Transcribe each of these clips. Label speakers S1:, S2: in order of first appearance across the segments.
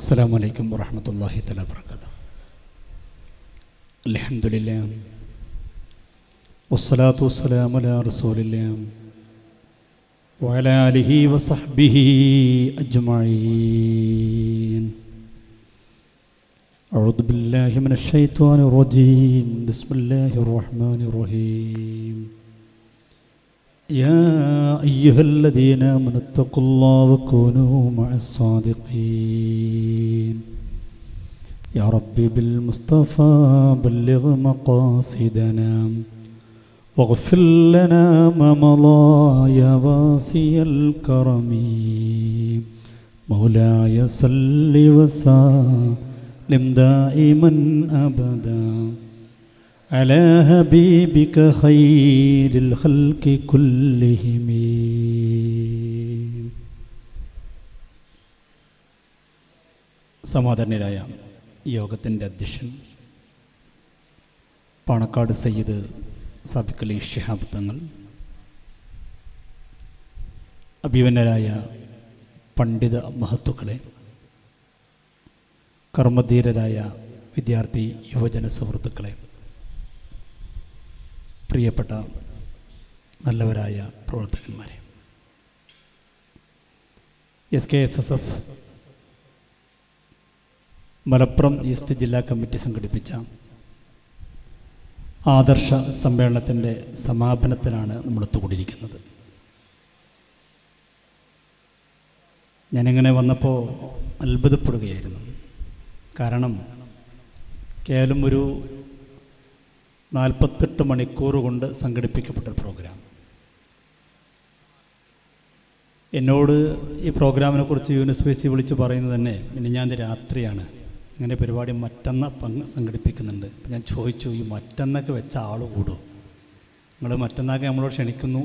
S1: السلام عليكم ورحمة الله تعالى وبركاته. الحمد لله والصلاة والسلام على رسول الله وعلى آله وصحبه أجمعين. أعوذ بالله من الشيطان الرجيم. بسم الله الرحمن الرحيم. يا أيها الذين آمنوا اتقوا الله وكونوا مع الصادقين. يا ربي بالمصطفى بلغ مقاصدنا واغفر لنا ما مضى يا واسع الكرم. مولاي صل وسلم دائما أبدا على حبيبك خير الخلق كلهم. സമാദരണീയരായ യോഗത്തിൻ്റെ അധ്യക്ഷൻ പാണക്കാട് സയ്യിദ് സാബിഖ് അലി ശിഹാബ് തങ്ങൾ, അഭിമന്യരായ പണ്ഡിത മഹത്തുക്കളെ, കർമ്മധീരരായ വിദ്യാർത്ഥി യുവജന സുഹൃത്തുക്കളെ, പ്രിയപ്പെട്ട നല്ലവരായ പ്രവർത്തകന്മാരെ, SKSSF മലപ്പുറം ഈസ്റ്റ് ജില്ലാ കമ്മിറ്റി സംഘടിപ്പിച്ച ആദർശ സമ്മേളനത്തിൻ്റെ സമാപനത്തിനാണ് നമ്മൾ ഒത്തുകൂടിയിരിക്കുന്നത്. ഞാനിങ്ങനെ വന്നപ്പോൾ അത്ഭുതപ്പെടുകയായിരുന്നു. കാരണം കേവലം ഒരു 48 മണിക്കൂർ കൊണ്ട് സംഘടിപ്പിക്കപ്പെട്ട പ്രോഗ്രാം. എന്നോട് ഈ പ്രോഗ്രാമിനെ കുറിച്ച് യൂനിവേഴ്സിറ്റി വിളിച്ച് പറയുന്നത് തന്നെ മിനിഞ്ഞാന്ന് രാത്രിയാണ്. ഇങ്ങനെ പരിപാടി മറ്റന്ന സംഘടിപ്പിക്കുന്നുണ്ട്. അപ്പം ഞാൻ ചോദിച്ചു, ഈ മറ്റന്നൊക്കെ വെച്ച ആൾ കൂടുമോ? നിങ്ങൾ മറ്റന്നൊക്കെ നമ്മളോട് ക്ഷണിക്കുന്നു,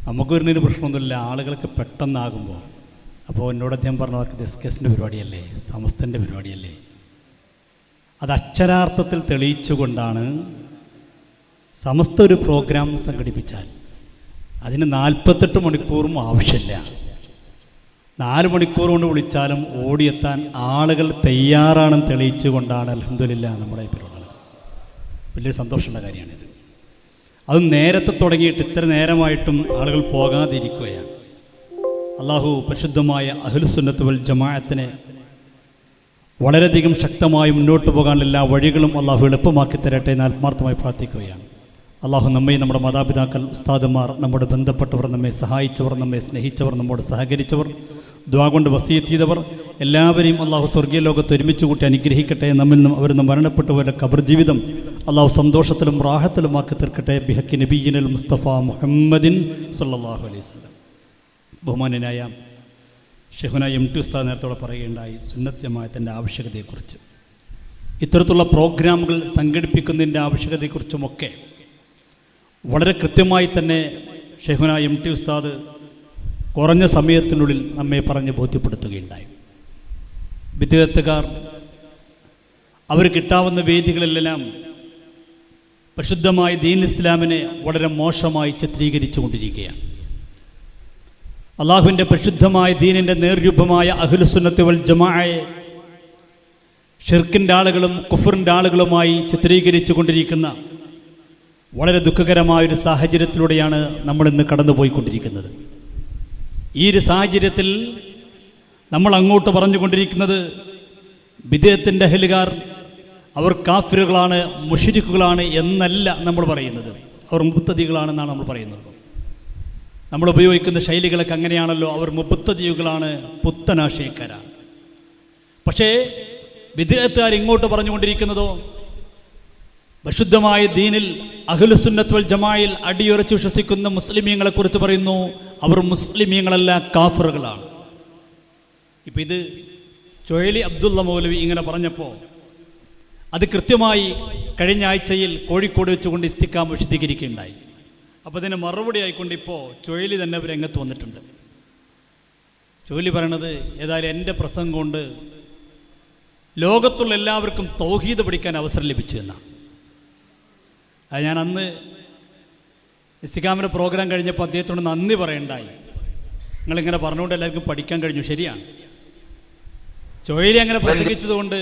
S1: നമുക്ക് വരുന്നതിന് പ്രശ്നമൊന്നുമില്ല, ആളുകൾക്ക് പെട്ടെന്നാകുമ്പോൾ. അപ്പോൾ എന്നോട് അദ്ദേഹം പറഞ്ഞു, അതൊക്കെ SKSൻ്റെ പരിപാടിയല്ലേ, സമസ്തൻ്റെ പരിപാടിയല്ലേ. അത് അക്ഷരാർത്ഥത്തിൽ തെളിയിച്ചുകൊണ്ടാണ് സമസ്ത ഒരു പ്രോഗ്രാം സംഘടിപ്പിച്ചാൽ അതിന് 48 മണിക്കൂറും ആവശ്യമില്ല. 4 മണിക്കൂർ കൊണ്ട് വിളിച്ചാലും ഓടിയെത്താൻ ആളുകൾ തയ്യാറാണെന്ന് തെളിയിച്ചുകൊണ്ടാണ് അൽഹംദുലില്ലാ നമ്മുടെ ഈ പരിപാടി. വലിയൊരു സന്തോഷമുള്ള കാര്യമാണിത്. അത് നേരത്തെ തുടങ്ങിയിട്ട് ഇത്ര നേരമായിട്ടും ആളുകൾ പോകാതിരിക്കുകയാണ്. അള്ളാഹു പരിശുദ്ധമായ അഹ്ലുസുന്നത്ത് വൽ ജമാഅത്തിനെ വളരെയധികം ശക്തമായി മുന്നോട്ട് പോകാനുള്ള എല്ലാ വഴികളും അള്ളാഹു എളുപ്പമാക്കി തരട്ടെ എന്ന് ആത്മാർത്ഥമായി പ്രാർത്ഥിക്കുകയാണ്. അള്ളാഹു നമ്മെ, നമ്മുടെ മാതാപിതാക്കൾ, ഉസ്താദുമാർ, നമ്മുടെ ബന്ധപ്പെട്ടവർ, നമ്മെ സഹായിച്ചവർ, നമ്മെ സ്നേഹിച്ചവർ, നമ്മോട് സഹകരിച്ചവർ, ദുആ കൊണ്ട് വസിയത്ത് ചെയ്തവർ എല്ലാവരെയും അള്ളാഹു സ്വർഗീയ ലോകത്ത് ഒരുമിച്ച് കൂട്ടി അനുഗ്രഹിക്കട്ടെ. നമ്മിൽ നിന്നും അവരിൽ നിന്ന് മരണപ്പെട്ടവരുടെ ഖബർ ജീവിതം അള്ളാഹു സന്തോഷത്തിലും റാഹത്തിലുമാക്കി തീർക്കട്ടെ. ബിഹക്കി നബിയ്യിനൽ മുസ്തഫ മുഹമ്മദിൻ സല്ലല്ലാഹു അലൈഹി വസല്ലം. ബഹുമാന്യനായ ഷെയ്ഖുന MT ഉസ്താദ് നേരത്തോടെ പറയുകയുണ്ടായി സുന്നത്ത് ജമാഅത്തിൻ്റെ ആവശ്യകതയെക്കുറിച്ച്, ഇത്തരത്തിലുള്ള പ്രോഗ്രാമുകൾ സംഘടിപ്പിക്കുന്നതിൻ്റെ ആവശ്യകതയെക്കുറിച്ചുമൊക്കെ വളരെ കൃത്യമായി തന്നെ ഷെയ്ഖുന MT ഉസ്താദ് കുറഞ്ഞ സമയത്തിനുള്ളിൽ നമ്മെ പറഞ്ഞ് ബോധ്യപ്പെടുത്തുകയുണ്ടായി. വിദ്യാർത്ഥിക്കാർ അവർ കിട്ടാവുന്ന വേദികളിലെല്ലാം പരിശുദ്ധമായ ദീൻ ഇസ്ലാമിനെ വളരെ മോശമായി ചിത്രീകരിച്ചു കൊണ്ടിരിക്കുകയാണ്. അള്ളാഹുവിൻ്റെ പരിശുദ്ധമായ ദീനിൻ്റെ നേർരൂപമായ അഹ്ലുസുന്നത്ത് വൽ ജമാഅയെ ഷിർക്കിൻ്റെ ആളുകളും കുഫറിൻ്റെ ആളുകളുമായി ചിത്രീകരിച്ചു കൊണ്ടിരിക്കുന്ന വളരെ ദുഃഖകരമായൊരു സാഹചര്യത്തിലൂടെയാണ് നമ്മളിന്ന് കടന്നുപോയിക്കൊണ്ടിരിക്കുന്നത്. ഈ ഒരു സാഹചര്യത്തിൽ നമ്മൾ അങ്ങോട്ട് പറഞ്ഞുകൊണ്ടിരിക്കുന്നത് ബിദ്അത്തിൻ്റെ അഹ്ലുകാർ അവർ കാഫിറുകളാണ്, മുശ്രിക്കുകളാണ് എന്നല്ല നമ്മൾ പറയുന്നത്. അവർ മുബ്തദികളാണെന്നാണ് നമ്മൾ പറയുന്നത്. നമ്മൾ ഉപയോഗിക്കുന്ന ശൈലികളൊക്കെ അങ്ങനെയാണല്ലോ. അവർ മുബ്തദികളാണ്, പുത്തനാശയക്കാരാണ്. പക്ഷേ ബിദ്അത്തുകാർ ഇങ്ങോട്ട് പറഞ്ഞുകൊണ്ടിരിക്കുന്നതോ പരിശുദ്ധമായ ദീനിൽ അഹ്ലുസുന്നത്ത് വൽ ജമാഅയിൽ അടിയുറച്ച് വിശ്വസിക്കുന്ന മുസ്ലിമീങ്ങളെ കുറിച്ച് പറയുന്നു, അവർ മുസ്ലിമീങ്ങളല്ല, കാഫിറുകളാണ്. ഇപ്പം ഇത് ചുഴലി അബ്ദുള്ള മൗലവി ഇങ്ങനെ പറഞ്ഞപ്പോൾ അത് കൃത്യമായി കഴിഞ്ഞ ആഴ്ചയിൽ കോഴിക്കോട് വെച്ചുകൊണ്ട് ഇസ്തിഖാമ വിശദീകരിക്കുകയുണ്ടായി. അപ്പോൾ അതിന് മറുപടി ആയിക്കൊണ്ട് ഇപ്പോൾ ചുഴലി തന്നെ രംഗത്ത് വന്നിട്ടുണ്ട്. ചുഴലി പറയണത്, ഏതായാലും എൻ്റെ പ്രസംഗം കൊണ്ട് ലോകത്തുള്ള എല്ലാവർക്കും തൗഹീദ് പഠിക്കാൻ അവസരം ലഭിച്ചു എന്നാണ്. അത് ഞാൻ അന്ന് ഇസ്തിഖാമിൻ്റെ പ്രോഗ്രാം കഴിഞ്ഞപ്പോൾ അദ്ദേഹത്തോട് നന്ദി പറയണ്ടായി. നിങ്ങളിങ്ങനെ പറഞ്ഞുകൊണ്ട് എല്ലാവർക്കും പഠിക്കാൻ കഴിഞ്ഞു, ശരിയാണ്. ചുഴലി അങ്ങനെ പ്രസംഗിച്ചതുകൊണ്ട്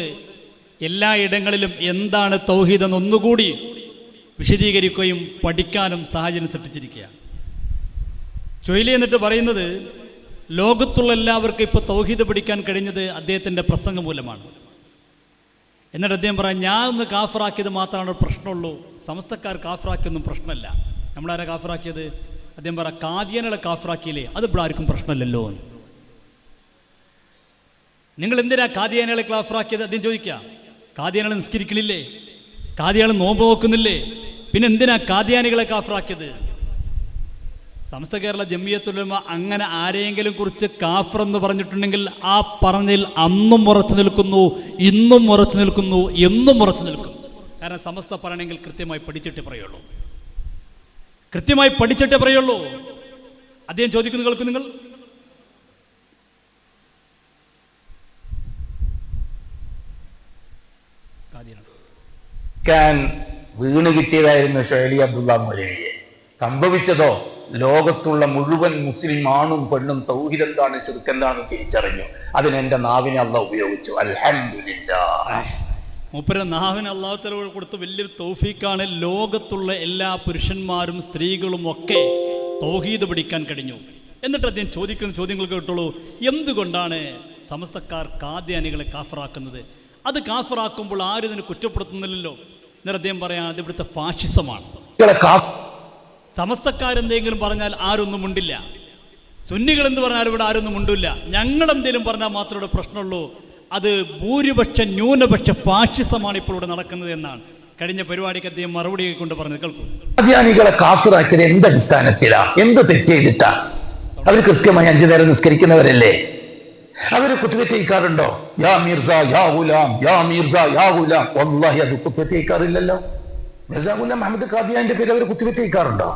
S1: എല്ലാ ഇടങ്ങളിലും എന്താണ് തൗഹീദ് എന്ന് ഒന്നുകൂടി വിശദീകരിക്കുകയും പഠിക്കാനും സാഹചര്യം സൃഷ്ടിച്ചിരിക്കുകയാണ്. ചുഴലി എന്നിട്ട് പറയുന്നത് ലോകത്തുള്ള എല്ലാവർക്കും ഇപ്പോൾ തൗഹീദ് പഠിക്കാൻ കഴിഞ്ഞത് അദ്ദേഹത്തിൻ്റെ പ്രസംഗം മൂലമാണ്. എന്നിട്ട് അദ്ദേഹം പറയാം, ഞാൻ ഒന്ന് കാഫറാക്കിയത് മാത്രമാണ് പ്രശ്നമുള്ളൂ, സമസ്തക്കാർ കാഫറാക്കിയൊന്നും പ്രശ്നമല്ല. നമ്മളാരാ കാഫറാക്കിയത്? അദ്ദേഹം പറയാം, കാദിയാനികളെ കാഫറാക്കിയില്ലേ, അത് ഇവിടെ ആർക്കും പ്രശ്നമല്ലല്ലോ എന്ന്. നിങ്ങൾ എന്തിനാ കാദിയാനികളെ കാഫറാക്കിയത്? അദ്ദേഹം ചോദിക്കുക. കാദിയാനികൾ നിസ്കരിക്കണില്ലേ? കാദിയാനികൾ നോമ്പ് നോക്കുന്നില്ലേ? പിന്നെ എന്തിനാ കാദിയാനികളെ കാഫറാക്കിയത്? സമസ്ത കേരള ജംഇയ്യത്തുൽ ഉലമ അങ്ങനെ ആരെയെങ്കിലും കുറിച്ച് കാഫർ എന്ന് പറഞ്ഞിട്ടുണ്ടെങ്കിൽ ആ പറഞ്ഞതിൽ അന്നും ഉറച്ചു നിൽക്കുന്നു, ഇന്നും ഉറച്ചു നിൽക്കുന്നു, എന്നും ഉറച്ചു നിൽക്കുന്നു. കാരണം സമസ്ത പറയണമെങ്കിൽ കൃത്യമായി പഠിച്ചിട്ടേ പറയുള്ളൂ, കൃത്യമായി പഠിച്ചിട്ടേ പറയുള്ളൂ. അദ്ദേഹം ചോദിക്കുന്നു, കേൾക്കും നിങ്ങൾ?
S2: വീണ് കിട്ടിയതായിരുന്നു ഷുഐലി അബ്ദുള്ള മൗലവിയെ. സംഭവിച്ചതോ ലോകത്തുള്ള മുഴുവൻ മുസ്ലിം ആണും പെണ്ണും തൗഹീദ് എന്താണ്, ശിർക്ക് എന്താണെന്ന് തിരിച്ചറിഞ്ഞു. അതിന് എന്റെ നാവിനെ അള്ളാഹ് ഉപയോഗിച്ചു. അൽഹംദുലില്ലാഹ്.
S1: മൂപ്പരെ നാവിന് അള്ളാഹു തആല കൊടുത്ത വലിയൊരു തൗഫീഖാണ്. ലോകത്തുള്ള എല്ലാ പുരുഷന്മാരും സ്ത്രീകളും ഒക്കെ തൗഹീദ് പഠിക്കാൻ കഴിഞ്ഞു. എന്നിട്ട് അദ്ദേഹം ചോദിക്കുന്ന ചോദ്യങ്ങൾ കേട്ടോളൂ. എന്തുകൊണ്ടാണ് സമസ്തക്കാർ കാദ്യാനികളെ കാഫറാക്കുന്നത്? അത് കാഫറാക്കുമ്പോൾ ആരും ഇതിനെ കുറ്റപ്പെടുത്തുന്നില്ലല്ലോ. എന്നിട്ട് അദ്ദേഹം പറയാം, അത് ഇവിടുത്തെ ഫാഷിസമാണ്. സമസ്തക്കാരെന്തെങ്കിലും പറഞ്ഞാൽ ആരൊന്നും ഉണ്ടില്ല, സുന്നികൾ എന്ത് പറഞ്ഞാലും ഇവിടെ ആരൊന്നും ഉണ്ടില്ല. ഞങ്ങൾ എന്തെങ്കിലും പറഞ്ഞാൽ മാത്രമേ ഇവിടെ പ്രശ്നമുള്ളൂ. അത് ഭൂരിപക്ഷ ന്യൂനപക്ഷ ഫാഷിസമാണ് ഇപ്പോൾ ഇവിടെ നടക്കുന്നത് എന്നാണ് കഴിഞ്ഞ പരിപാടിക്ക് അദ്ദേഹം മറുപടി കൊണ്ട് പറഞ്ഞത്. കേൾക്കും.
S2: കാദിയാനികളെ കാഫിറാക്കിയത് എന്ത് അടിസ്ഥാനത്തിലാ? എന്ത് തെറ്റ് ചെയ്തിട്ടാ? അവർ കൃത്യമായി 5 നേരം നിസ്കരിക്കുന്നവരല്ലേ? അവര് കുത്തുവെറ്റിക്കാറുണ്ടോ? യാ മിർസ യാ ഗുലാം, യാ മിർസ യാ ഗുലാം. വല്ലാഹി അത് കുത്തുവെറ്റിക്കാറില്ലല്ലോ. മിർസ ഗുലാം അഹമ്മദ് ഖാദിയാന്റെ പേര് അവർ കുത്തുവെറ്റിക്കാറുണ്ടോ?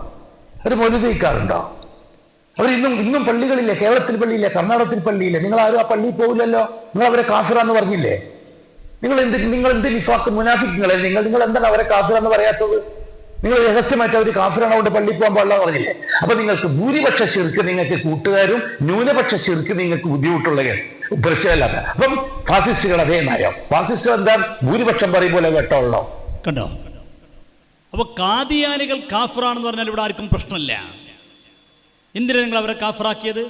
S2: അവർ മൗലൂദ് കഴിക്കാറുണ്ടോ? അവർ ഇന്നും പള്ളികളില്ലേ? കേരളത്തിൽ പള്ളിയില്ലേ? കർണാടകത്തിൽ പള്ളിയില്ലേ? നിങ്ങൾ ആരും ആ പള്ളിയിൽ പോകില്ലല്ലോ. നിങ്ങൾ അവരെ കാഫിറാന്ന് പറഞ്ഞില്ലേ? നിങ്ങൾ എന്ത് നിഫാഖ് മുനാഫിക്കുകളെ? നിങ്ങൾ എന്താണ് അവരെ കാഫിറാന്ന് പറയാത്തത്? നിങ്ങൾ രഹസ്യമായിട്ട് അവർ കാഫിറാണ്, അവിടെ പള്ളിയിൽ പോകാൻ പാടില്ല പറഞ്ഞില്ലേ? അപ്പൊ നിങ്ങൾക്ക് ഭൂരിപക്ഷ ശിർക്ക് നിങ്ങൾക്ക് കൂട്ടുകാരും ന്യൂനപക്ഷ ശിർക്ക് നിങ്ങൾക്ക് ബുദ്ധിമുട്ടുള്ള പ്രശ്നമല്ലാത്ത. അപ്പം ഫാസിസ്റ്റുകൾ അതേ നയം. ഫാസിസ്റ്റ് എന്താ? ഭൂരിപക്ഷം പറയും പോലെ വെട്ടമുള്ളോ?
S1: കണ്ടോ? അപ്പൊ കാദിയാനികൾ കാഫിറാണെന്ന് പറഞ്ഞാൽ ഇവിടെ ആർക്കും പ്രശ്നമില്ല. എന്തിനാ നിങ്ങൾ അവരെ കാഫിറാക്കിയത്?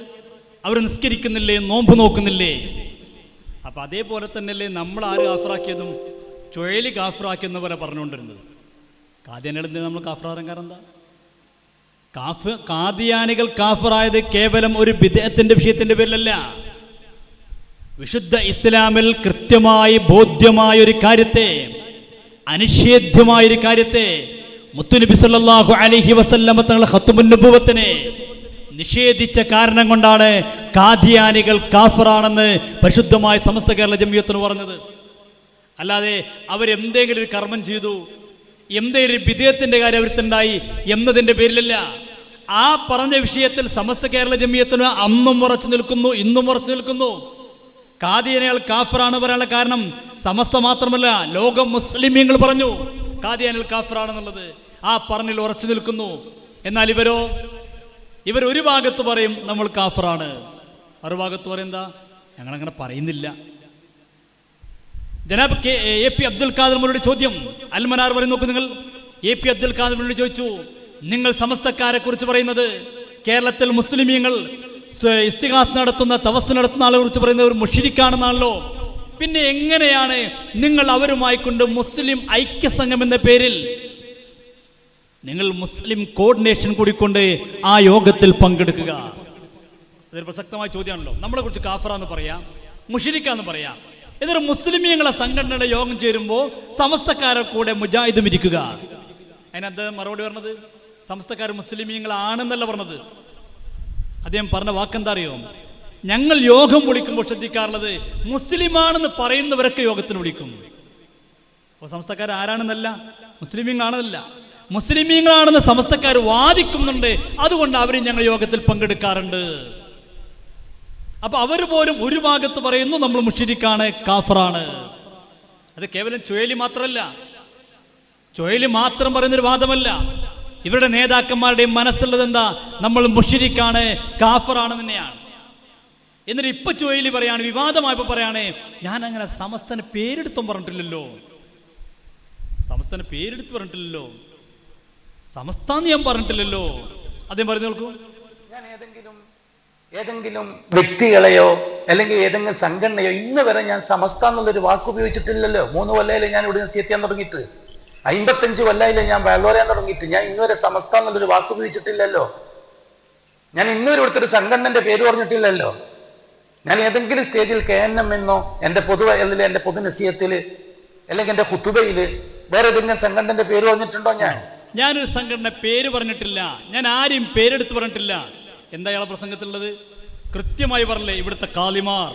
S1: അവർ നിസ്കരിക്കുന്നില്ലേ, നോമ്പ് നോക്കുന്നില്ലേ? അപ്പൊ അതേപോലെ തന്നെയല്ലേ നമ്മൾ ആര് കാഫിറാക്കിയതും ചുഴലി കാഫിറാക്കിയെന്ന് പോലെ പറഞ്ഞുകൊണ്ടിരുന്നത്. കാദിയാനികൾ എന്തിനാ നമ്മൾ കാഫിറാകാൻ കാരണം എന്താ? കാദിയാനികൾ കാഫിറായത് കേവലം ഒരു ബിദ്അത്തിന്റെ വിഷയത്തിന്റെ പേരിലല്ല. വിശുദ്ധ ഇസ്ലാമിൽ കൃത്യമായി ബോധ്യമായ ഒരു കാര്യത്തെ, അനിഷേധ്യമായൊരു കാര്യത്തെ മുത്തുനബി സല്ലല്ലാഹു അലൈഹി വസല്ലമ തങ്ങൾ ഖത്മുൻ നുബുവത്തിനെ നിഷേധിച്ച കാരണം കൊണ്ടാണ് കാദിയാനികൾ കാഫിറാണെന്ന് പരിശുദ്ധമായ സമസ്ത കേരള ജംഇയ്യത്തിന് പറഞ്ഞത്. അല്ലാതെ അവരെന്തെങ്കിലും ഒരു കർമ്മം ചെയ്തു, എന്തെങ്കിലും ഒരു ബിദ്അത്തിന്റെ കാര്യം അവരുണ്ടായി എന്നതിൻ്റെ പേരിലല്ല. ആ പറഞ്ഞ വിഷയത്തിൽ സമസ്ത കേരള ജംഇയ്യത്തിന് അന്നും ഉറച്ചു നിൽക്കുന്നു, ഇന്നും ഉറച്ചു നിൽക്കുന്നു. കാദിയാനികൾ കാഫിറാണ് പറയാനുള്ള കാരണം സമസ്ത മാത്രമല്ല, ലോകം മുസ്ലിമീങ്ങൾ പറഞ്ഞു കാദിയാനികൾ കാഫിറാണെന്നുള്ളത്. ആ പറഞ്ഞിൽ ഉറച്ചു നിൽക്കുന്നു. എന്നാൽ ഇവർ ഒരു ഭാഗത്ത് പറയും നമ്മൾ കാഫിറാണ്, മറുഭാഗത്ത് പറയും എന്താ, ഞങ്ങളങ്ങനെ പറയുന്നില്ല. ജനാബ് എ പി അബ്ദുൽ ഖാദർ മൗലവിയുടെ ചോദ്യം അൽമനാർ പറയും. നോക്കൂ നിങ്ങൾ, എ പി അബ്ദുൽ ഖാദർ മൗലവി ചോദിച്ചു, നിങ്ങൾ സമസ്തക്കാരെ കുറിച്ച് പറയുന്നത് കേരളത്തിൽ മുസ്ലിമീങ്ങൾ ഇസ്തിഗാസ് നടത്തുന്ന, തവസ്സുൽ നടത്തുന്ന ആളെ കുറിച്ച് പറയുന്നത് ഒരു മുശ്രിക്കാണെന്നാണല്ലോ. പിന്നെ എങ്ങനെയാണ് നിങ്ങൾ അവരുമായി കൊണ്ട് മുസ്ലിം ഐക്യസംഘം എന്ന പേരിൽ നിങ്ങൾ മുസ്ലിം കോർഡിനേഷൻ കൂടിക്കൊണ്ട് ആ യോഗത്തിൽ പങ്കെടുക്കുക? അതൊരു പ്രസക്തമായ ചോദ്യമാണല്ലോ. നമ്മളെ കുറിച്ച് കാഫിറാന്ന് പറയാം, മുശ്രിക്കാന്ന് പറയാം. ഇതൊരു മുസ്ലിമീങ്ങളെ സംഘടനയുടെ യോഗം ചേരുമ്പോൾ സമസ്തക്കാരെ കൂടെ മുജാഹിദും ഇരിക്കുക. അതിനകത്ത് മറുപടി പറഞ്ഞത് സമസ്തക്കാർ മുസ്ലിമീങ്ങളാണെന്നല്ല പറഞ്ഞത്. അദ്ദേഹം പറഞ്ഞ വാക്കെന്താ അറിയോ? ഞങ്ങൾ യോഗം വിളിക്കുമ്പോൾ ശ്രദ്ധിക്കാറുള്ളത് മുസ്ലിമാണെന്ന് പറയുന്നവരൊക്കെ യോഗത്തിന് വിളിക്കും. അപ്പോൾ സമസ്തക്കാർ ആരാണെന്നല്ല, മുസ്ലിമീങ്ങളാണെന്നല്ല, മുസ്ലിമീങ്ങളാണെന്ന് സമസ്തക്കാർ വാദിക്കുന്നുണ്ട്. അതുകൊണ്ട് അവരും ഞങ്ങൾ യോഗത്തിൽ പങ്കെടുക്കാറുണ്ട്. അപ്പൊ അവർ പോലും ഒരു ഭാഗത്ത് പറയുന്നു നമ്മൾ മുശ്രിക്കാണ്, കാഫിറാണ്. അത് കേവലം ചുഴലി മാത്രമല്ല, ചുഴലി മാത്രം പറയുന്നൊരു വാദമല്ല. ഇവരുടെ നേതാക്കന്മാരുടെയും മനസ്സുള്ളത് എന്താ? നമ്മൾ മുശ്രിക്കാണ്, കാഫിറാണ് തന്നെയാണ്. എന്നിട്ട് ഇപ്പൊ ചുവയിൽ പറയാണ്, വിവാദമായപ്പോൾ പറയാണ്, ഞാൻ അങ്ങനെ സമസ്തന് പേരെടുത്തും പറഞ്ഞിട്ടില്ലല്ലോ, സമസ്തന് പേരെടുത്ത് പറഞ്ഞിട്ടില്ലല്ലോ, സമസ്താന്ന് ഞാൻ പറഞ്ഞിട്ടില്ലല്ലോ. അദ്ദേഹം പറഞ്ഞു നോക്കൂ,
S2: ഞാൻ ഏതെങ്കിലും വ്യക്തികളെയോ അല്ലെങ്കിൽ ഏതെങ്കിലും സംഘടനയോ ഇന്ന് വരെ ഞാൻ സമസ്ത എന്നുള്ളൊരു വാക്ക് ഉപയോഗിച്ചിട്ടില്ലല്ലോ. 3 കൊല്ലയിലെ ഞാൻ ഇവിടെ എത്തിയാൻ തുടങ്ങിയിട്ട്, 55 കൊല്ലയിലെ ഞാൻ വളരാൻ തുടങ്ങിയിട്ട്, ഞാൻ ഇന്നുവരെ സമസ്ത എന്നുള്ളൊരു വാക്ക് ഉപയോഗിച്ചിട്ടില്ലല്ലോ. ഞാൻ ഇന്നുവരെ ഇവിടുത്തെ ഒരു സംഘടനന്റെ പേര് പറഞ്ഞിട്ടില്ലല്ലോ. ഞാൻ ഏതെങ്കിലും സ്റ്റേജിൽ KNM എന്നോ എന്റെ എന്റെ പൊതു നസീഹത്തിൽ അല്ലെങ്കിൽ എന്റെ ഖുതുബയില് വേറെ ഏതെങ്കിലും സംഘടനന്റെ പേര് പറഞ്ഞിട്ടുണ്ടോ?
S1: ഞാനൊരു സംഘടന പേര് പറഞ്ഞിട്ടില്ല, ഞാൻ ആരെയും പേരെടുത്ത് പറഞ്ഞിട്ടില്ല. എന്താ ഇയാളെ പ്രസംഗത്തിലുള്ളത്? കൃത്യമായി പറഞ്ഞില്ലേ, ഇവിടുത്തെ കാലിമാർ,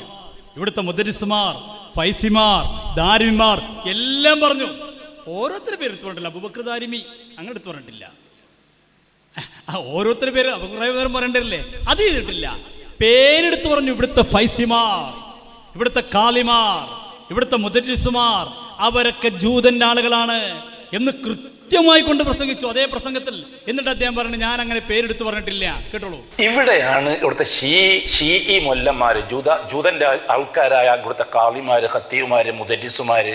S1: ഇവിടുത്തെ മുദരിസുമാർ, ഫൈസിമാർ, ദാരിമിമാർ എല്ലാം പറഞ്ഞു. ഓരോരുത്തരുടെ പേര് എടുത്ത് പറഞ്ഞിട്ടില്ല. അബൂബക്കർ ദാരിമി അങ്ങനെ എടുത്ത് പറഞ്ഞിട്ടില്ല. ഓരോരുത്തരുടെ പേര് അബൂബക്കർ പറയണ്ടല്ലേ, അത് ചെയ്തിട്ടില്ല. പേരെടുത്ത് പറഞ്ഞു, ഇവിടുത്തെ ഫൈസിമാർ, ഇവിടുത്തെ കാലിമാർ, ഇവിടുത്തെ മുദരിസുമാർ അവരൊക്കെ ജൂതന്റെ ആളുകളാണ് എന്ന് കൃത്യമായി കൊണ്ട് പ്രസംഗിച്ചു അതേ പ്രസംഗത്തിൽ. എന്നിട്ട് അദ്ദേഹം പറഞ്ഞു, ഞാൻ അങ്ങനെ പേരെടുത്ത് പറഞ്ഞിട്ടില്ല. കേട്ടോളൂ,
S3: ഇവിടെയാണ് ഇവിടുത്തെ ഷീഇ മൊല്ലന്മാര്, ജൂതന്റെ ആൾക്കാരായ ഇവിടുത്തെ കാളിമാര്, ഖത്തീവുമാര്, മുദരിസുമാര്,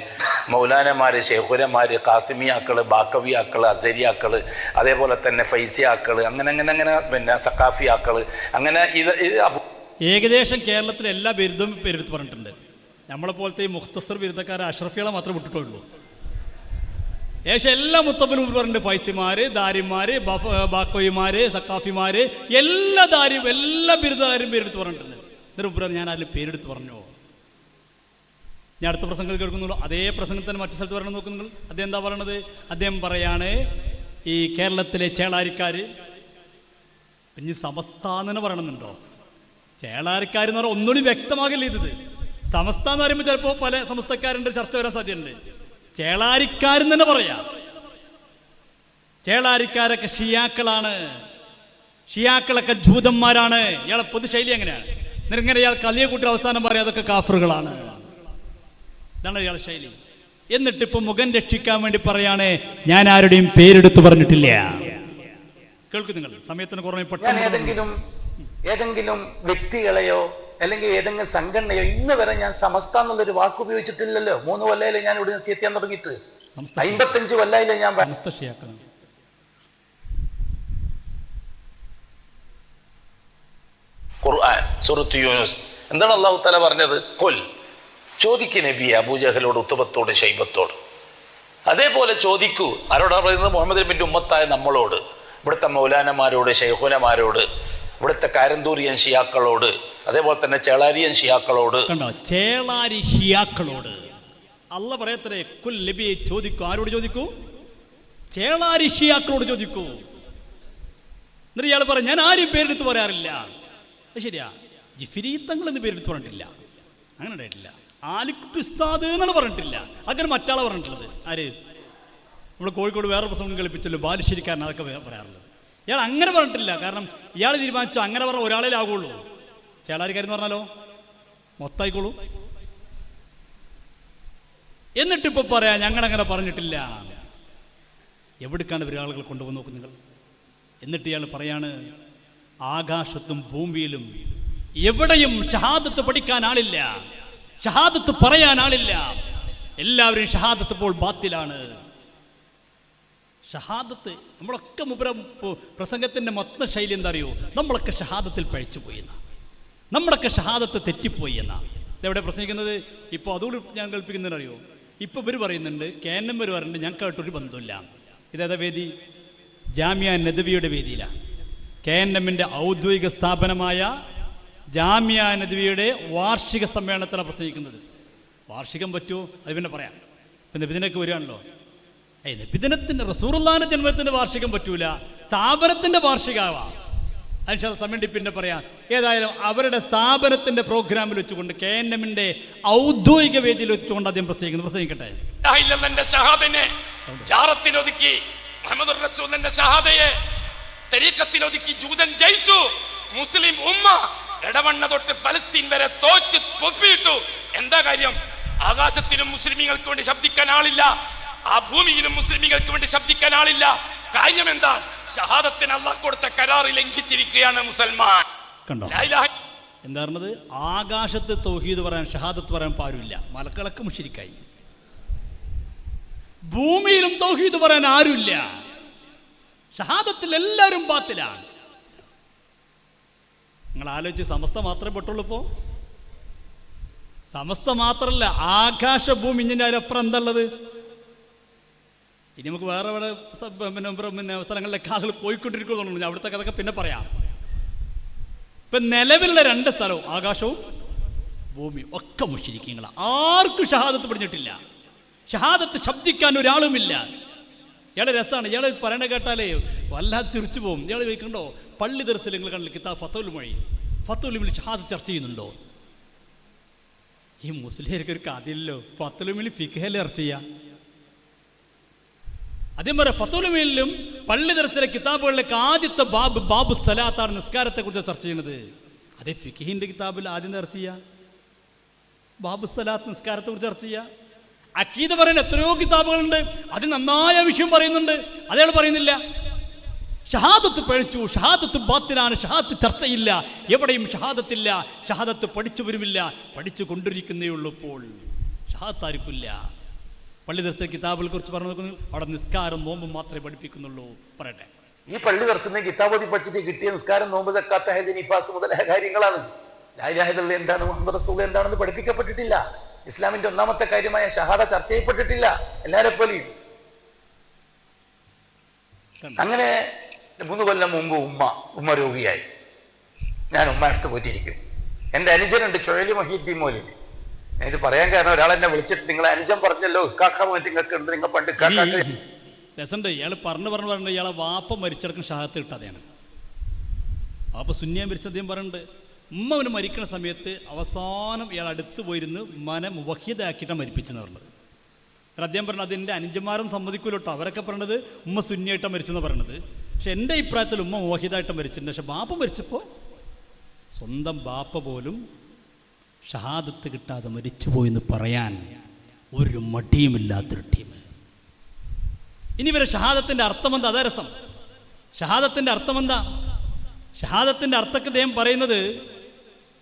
S3: മൗലാനമാര്, ഷെയ്ഖുനമാര്, കാസിമിയാക്കള്, ബാക്കവിയാക്കള്, അസരിയാക്കള്, അതേപോലെ തന്നെ ഫൈസിയാക്കള്, അങ്ങനെ പിന്നെ സക്കാഫിയാക്കള്, അങ്ങനെ ഇത്
S1: ഏകദേശം കേരളത്തിലെ എല്ലാ ബിരുദവും പേരെടുത്ത് പറഞ്ഞിട്ടുണ്ട്. നമ്മളെ പോലത്തെ ഈ മുഖ്തസർ ബിരുദക്കാരെ അഷ്റഫികളെ മാത്രമേ വിട്ടിട്ടുള്ളൂ. ഏകദേശം എല്ലാ മുത്തബിലും പറഞ്ഞിട്ടുണ്ട്. ഫൈസിമാര്, ദാരിമാര്, ബാക്കോയിമാര്, സക്കാഫിമാര്, എല്ലാ ബിരുദക്കാരും പേരെടുത്ത് പറഞ്ഞിട്ടുണ്ട്. എന്നിട്ട് ഞാൻ അതിൽ പേരെടുത്ത് പറഞ്ഞോ? ഞാൻ അടുത്ത പ്രസംഗത്തിൽ കേൾക്കുന്നുള്ളൂ. അതേ പ്രസംഗത്തിന് മറ്റു സ്ഥലത്ത് പറയണം നോക്കുന്നു. അദ്ദേഹം എന്താ പറയണത്? അദ്ദേഹം പറയാണ്, ഈ കേരളത്തിലെ ചേളാരിക്കാര്, പിന്നെ സമസ്താന്ന് പറയണമെന്നുണ്ടോ? ചേളാരിക്കാരെന്ന് പറഞ്ഞാൽ ഒന്നുകൂടി വ്യക്തമാകില്ല. ഇത് സമസ്ത എന്ന് പറയുമ്പോൾ ചിലപ്പോൾ പല സമസ്തക്കാരുണ്ട്, ചർച്ച വരാൻ സാധ്യതയുണ്ട്. ചേളാരിക്കാരെന്ന് തന്നെ പറയാം. ചേളാരിക്കാരൊക്കെ ഷിയാക്കളാണ്, ഷിയാക്കളൊക്കെ ജൂതന്മാരാണ്. ഇയാളെ പൊതുശൈലി എങ്ങനെയാണ്? എന്നിങ്ങനെ ഇയാൾ കലിയെ കൂട്ടി അവസാനം പറയാം അതൊക്കെ കാഫറുകളാണ്. ഇതാണ് ഇയാളുടെ ശൈലി. എന്നിട്ട് ഇപ്പൊ മുഖം രക്ഷിക്കാൻ വേണ്ടി പറയാണ്, ഞാൻ ആരുടെയും പേരെടുത്ത് പറഞ്ഞിട്ടില്ല. കേൾക്കും നിങ്ങൾ, സമയത്തിന് കുറഞ്ഞ
S2: ഏതെങ്കിലും വ്യക്തികളെയോ അല്ലെങ്കിൽ ഏതെങ്കിലും സംഘടനയോ ഇന്ന് വരെ ഞാൻ സമസ്ത എന്നുള്ളൊരു വാക്ക് ഉപയോഗിച്ചിട്ടില്ലല്ലോ. 3 കൊല്ലയിലെ ഞാൻ ഇവിടെ എത്തിയാൻ തുടങ്ങിയിട്ട്, 55 കൊല്ലയിലെ ഞാൻ
S3: ഖുർആൻ സൂറത്ത് യൂനുസ് എന്താണ് അല്ലാഹു തആല പറഞ്ഞത്? ഖുൽ, ചോദിക്കു നബിയെ അബൂജഹലോട്, ഉത്ബത്തോട്, ശൈബത്തോട്. അതേപോലെ ചോദിക്കൂ. ആരോടാണ് പറയുന്നത്? മുഹമ്മദ് നബിന്റെ ഉമ്മത്തായ നമ്മളോട്, ഇവിടുത്തെ മൗലാനമാരോട്, ശൈഖുനമാരോട്, ഇവിടുത്തെ കാരന്തൂരിയൻ ഷിയാക്കളോട്, അതേപോലെ തന്നെ ചേളാരിയൻ ഷിയാക്കളോട്.
S1: കണ്ടോ, ചേളാരി ഷിയാക്കളോട് അല്ല പറയത്രേ, കുൽ നബിയെ ചോദിക്കൂ. ആരോട് ചോദിക്കൂ? ചേളാരി ഷിയാക്കളോട് ചോദിക്കൂ. എന്നിട്ട് ഇയാൾ പറയും, ഞാൻ ആരും പേരെടുത്ത് പറയാറില്ല. ശരിയാ, ജിഫിരീത്തങ്ങൾ എന്ന് പേരെടുത്ത് പറഞ്ഞിട്ടില്ല, അങ്ങനെ ഉണ്ടായിട്ടില്ല. ആലിക്കുട്ടി ഉസ്താദ് എന്നാണ് പറഞ്ഞിട്ടില്ല. അങ്ങനെ മറ്റാളെ പറഞ്ഞിട്ടുള്ളത് ആര്? നമ്മൾ കോഴിക്കോട് വേറെ പ്രസംഗം കളിപ്പിച്ചല്ലോ, ബാലുശ്ശേരിക്കാരൻ, അതൊക്കെ പറയാറുള്ളത്. ഇയാൾ അങ്ങനെ പറഞ്ഞിട്ടില്ല. കാരണം ഇയാൾ തീരുമാനിച്ചോ അങ്ങനെ പറഞ്ഞ ഒരാളേ ആകുള്ളൂ. ചേളാരിക്കാരെന്ന് പറഞ്ഞാലോ മൊത്തായിക്കോളൂ. എന്നിട്ടിപ്പോൾ പറയാം ഞങ്ങളങ്ങനെ പറഞ്ഞിട്ടില്ല. എവിടേക്കാണ് ഇവർ ആളുകൾ കൊണ്ടുപോകുന്ന നോക്കും നിങ്ങൾ. എന്നിട്ട് ഇയാൾ പറയാണ്, ആകാശത്തും ഭൂമിയിലും എവിടെയും ഷഹാദത്ത് പഠിക്കാൻ ആളില്ല, ഷഹാദത്ത് പറയാൻ ആളില്ല. എല്ലാവരും ഷഹാദത്ത് ഇപ്പോൾ ബാത്തിലാണ്. ഷഹാദത്ത് നമ്മളൊക്കെ മുമ്പ് പ്രസംഗത്തിൻ്റെ മൊത്തം ശൈലി എന്താ അറിയോ? നമ്മളൊക്കെ ഷഹാദത്തിൽ പഴിച്ചുപോയി എന്നാ, നമ്മളൊക്കെ ഷഹാദത്ത് തെറ്റിപ്പോയി എന്നാ. ഇതെവിടെ പ്രസംഗിക്കുന്നത്? ഇപ്പോൾ അതുകൊണ്ട് ഞാൻ കൽപ്പിക്കുന്നതിനറിയോ? ഇപ്പോൾ ഇവർ പറയുന്നുണ്ട്, KNM പറയുന്നുണ്ട്, ഞങ്ങൾക്കായിട്ടൊരു ബന്ധമില്ല. ഇതേതാ വേദി? ജാമിയ നദവിയുടെ വേദിയിലാണ്. KNMന്റെ ഔദ്യോഗിക സ്ഥാപനമായ ജാമിയ നദവിയുടെ വാർഷിക സമ്മേളനത്തിലാണ് പ്രസംഗിക്കുന്നത്. വാർഷികം പറ്റുമോ? അത് പിന്നെ പറയാം. പിന്നെ ഇതിനൊക്കെ വരികയാണല്ലോ. നബിദിനത്തിന്റെ, റസൂലുള്ളാഹിന്റെ ജന്മത്തിന്റെ വാർഷികം പറ്റൂല, സ്ഥാപനത്തിന്റെ വാർഷികമാവാം. അതിന് സമയം പിന്നെ പറയാം. ഏതായാലും അവരുടെ സ്ഥാപനത്തിന്റെ പ്രോഗ്രാമിൽ വെച്ചുകൊണ്ട്, KNMന്റെ ഔദ്യോഗിക വേദിയിൽ വെച്ചുകൊണ്ട് അദ്ദേഹം പ്രസംഗിക്കട്ടെ.
S4: ജൂതൻ ജയിച്ചു, മുസ്ലിം ഉമ്മ എടവണ്ണ തൊട്ട് ഫലസ്തീൻ വരെ തോറ്റ് തൊപ്പിയിട്ടു. എന്താ കാര്യം? ആകാശത്തിലും മുസ്ലിമീങ്ങൾക്ക് വേണ്ടി ശബ്ദിക്കാൻ ആളില്ല, ആ ഭൂമിയിലും മുസ്ലിമീങ്ങൾക്ക് വേണ്ടി ശബ്ദിക്കാൻ ആളില്ല. കാര്യം എന്താ? ഷഹാദത്തിന് അല്ലാഹ് കൊടുത്ത കരാർ ലംഘിച്ചിരിക്കുകയാണ് മുസൽമാൻ.
S1: എന്താ പറഞ്ഞത്? ആകാശത്ത് തൗഹീദ് പറയാൻ, ഷഹാദത്ത് പറയാൻ പാടില്ല, മലക്കളക്കം മുശ്രിക്കായി. ഭൂമിയിലും തൗഹീദ് പറയാൻ ആരുമില്ല, ഷഹാദത്തിൽ എല്ലാവരും ബാത്തിലാണ്. നിങ്ങൾ ആലോചിച്ച്, സമസ്ത മാത്രമേ പെട്ടുള്ളൂ. ഇപ്പോൾ സമസ്ത മാത്രമല്ല, ആകാശ ഭൂമി ഇങ്ങനെ അതിലപ്പുറം എന്താ ഉള്ളത്? ഇനി നമുക്ക് വേറെ പിന്നെ സ്ഥലങ്ങളിലേക്ക് ആളുകൾ പോയിക്കൊണ്ടിരിക്കുന്നുണ്ട്, അവിടുത്തെ കഥയൊക്കെ പിന്നെ പറയാം. ഇപ്പം നിലവിലുള്ള 2 സ്ഥലവും, ആകാശവും ഭൂമിയും ഒക്കെ മുശ്രിക്കീങ്ങളാണ്. ആർക്കും ഷഹാദത്ത് പഠിച്ചിട്ടില്ല, ഷഹാദത്ത് ശബ്ദിക്കാൻ ഒരാളുമില്ല. ഇയാളെ രസമാണ്, ഇയാൾ പറയണ കേട്ടാലേ വല്ലാതെ ചിരിച്ചു പോകും. ഇയാൾ ചോദിക്കണ്ടോ, പള്ളി ദർസിൽ നിങ്ങൾ കണ്ടില്ല കിതാബ് ഫത്തുൽ മൊഴി, ഫത്തുൽ മൊഴി ഷഹാദത്ത് ചർച്ച ചെയ്യുന്നുണ്ടോ? ഈ മുസ്ലിംകൾക്ക് ഒരു കഥയില്ലല്ലോ, ഫത്തുൽ മൊഴി ഫിഖ്ഹല്ലേ ചർച്ച ചെയ്യുക? അതേപോലെ ഫത്തുൽ മൊഴിയിലും പള്ളി ദർസിലെ കിതാബുകളിലേക്ക് ആദ്യത്തെ ബാബു സലാത്താണ് നിസ്കാരത്തെ കുറിച്ച് ചർച്ച ചെയ്യുന്നത്. അതേ ഫിഖിന്റെ കിതാബിൽ ആദ്യം ചർച്ച ചെയ്യുക ബാബു സലാത്ത്, നിസ്കാരത്തെ കുറിച്ച് ചർച്ച ചെയ്യുക. അക്കീദ പറയുന്ന എത്രയോ കിതാബുകളുണ്ട്, അത് നന്നായ വിഷയം പറയുന്നുണ്ട്, അതയാൾ പറയുന്നില്ല. ഷഹാദത്ത് പഴിച്ചു, ഷഹാദത്ത് ബാത്തിലാണ്, ഷഹാദത്ത് ചർച്ചയില്ല, എവിടെയും ഷഹാദത്തില്ല, ഷഹാദത്ത് പഠിച്ചു വരുമില്ല, പഠിച്ചു കൊണ്ടിരിക്കുന്നേ ഉള്ളൂ. ഇപ്പോൾ ഷഹാദത്ത് ആർക്കില്ല. പള്ളി ദർശന കിതാബുകളെ കുറിച്ച് പറഞ്ഞു നോക്കുന്നു, അവിടെ നിസ്കാരം നോമ്പും മാത്രമേ പഠിപ്പിക്കുന്നുള്ളൂ. പറയട്ടെ,
S2: ഈ പള്ളി ദർശന കിതാബോധി പഠിച്ചിട്ട് കിട്ടിയ നിസ്കാരം, നോമ്പ്, സക്കാത്ത്, ഹജ്ജ്, നിഫാസ് മുതലായ കാര്യങ്ങളാണ്. ലാ ഇലാഹ ഇല്ലല്ലാഹ് എന്താണ്, മുഹമ്മദ് റസൂൽ എന്താണെന്ന് പഠിപ്പിക്കപ്പെട്ടിട്ടില്ല. ഇസ്ലാമിന്റെ ഒന്നാമത്തെ കാര്യമായ ഷഹാദ ചർച്ച ചെയ്യപ്പെട്ടിട്ടില്ല എല്ലാരെ പോലെയും. അങ്ങനെ 3 കൊല്ലം മുമ്പ് ഉമ്മ രോഗിയായി. ഞാൻ ഉമ്മ അടുത്ത് പോയിട്ടിരിക്കും. എൻ്റെ അനുജനുണ്ട് ചുഴലി മൊഹീദ്ദീൻ മൗലവി. ഞാൻ ഇത് പറയാൻ കാരണം, ഒരാൾ എന്നെ വിളിച്ചിട്ട് നിങ്ങളെ അനുജൻ പറഞ്ഞല്ലോ ഇക്കാക്ക നിങ്ങൾക്ക് ഉണ്ട്, നിങ്ങൾ പണ്ട്
S1: രസമുണ്ട്. ഇയാൾ പറഞ്ഞു ഇയാളെ വാപ്പ മരിച്ചടക്കം ഷഹാദത്ത് കിട്ടാതെയാണ്. വാപ്പ സുന്നിയാൻ മരിച്ച അദ്ദേഹം പറയുന്നുണ്ട്, ഉമ്മ മരിക്കുന്ന സമയത്ത് അവസാനം ഇയാൾ അടുത്ത് പോയിരുന്ന് ഉമ്മനെ മുവഹിദാക്കിയിട്ടാണ് മരിപ്പിച്ചെന്ന് പറഞ്ഞത്. അദ്ദേഹം പറഞ്ഞത് അതെൻ്റെ അനുജന്മാരും സമ്മതിക്കൂല കേട്ടോ, അവരൊക്കെ പറഞ്ഞത് ഉമ്മ സുന്നിയായിട്ടാണ് മരിച്ചെന്ന് പറഞ്ഞത്. പക്ഷെ എൻ്റെ അഭിപ്രായത്തിൽ ഉമ്മ മുവഹിദായിട്ട് മരിച്ചിട്ടുണ്ട്. പക്ഷെ ബാപ്പ മരിച്ചപ്പോൾ സ്വന്തം ബാപ്പ പോലും ഷഹാദത്ത് കിട്ടാതെ മരിച്ചുപോയെന്ന് പറയാൻ ഒരു മടിയുമില്ലാത്തൊരു ടീം. ഇനി ഇവരെ ഷഹാദത്തിൻ്റെ അർത്ഥമെന്താ? അതാ രസം. ഷഹാദത്തിൻ്റെ അർത്ഥമെന്താ? ഷഹാദത്തിൻ്റെ അർത്ഥമൊക്കെ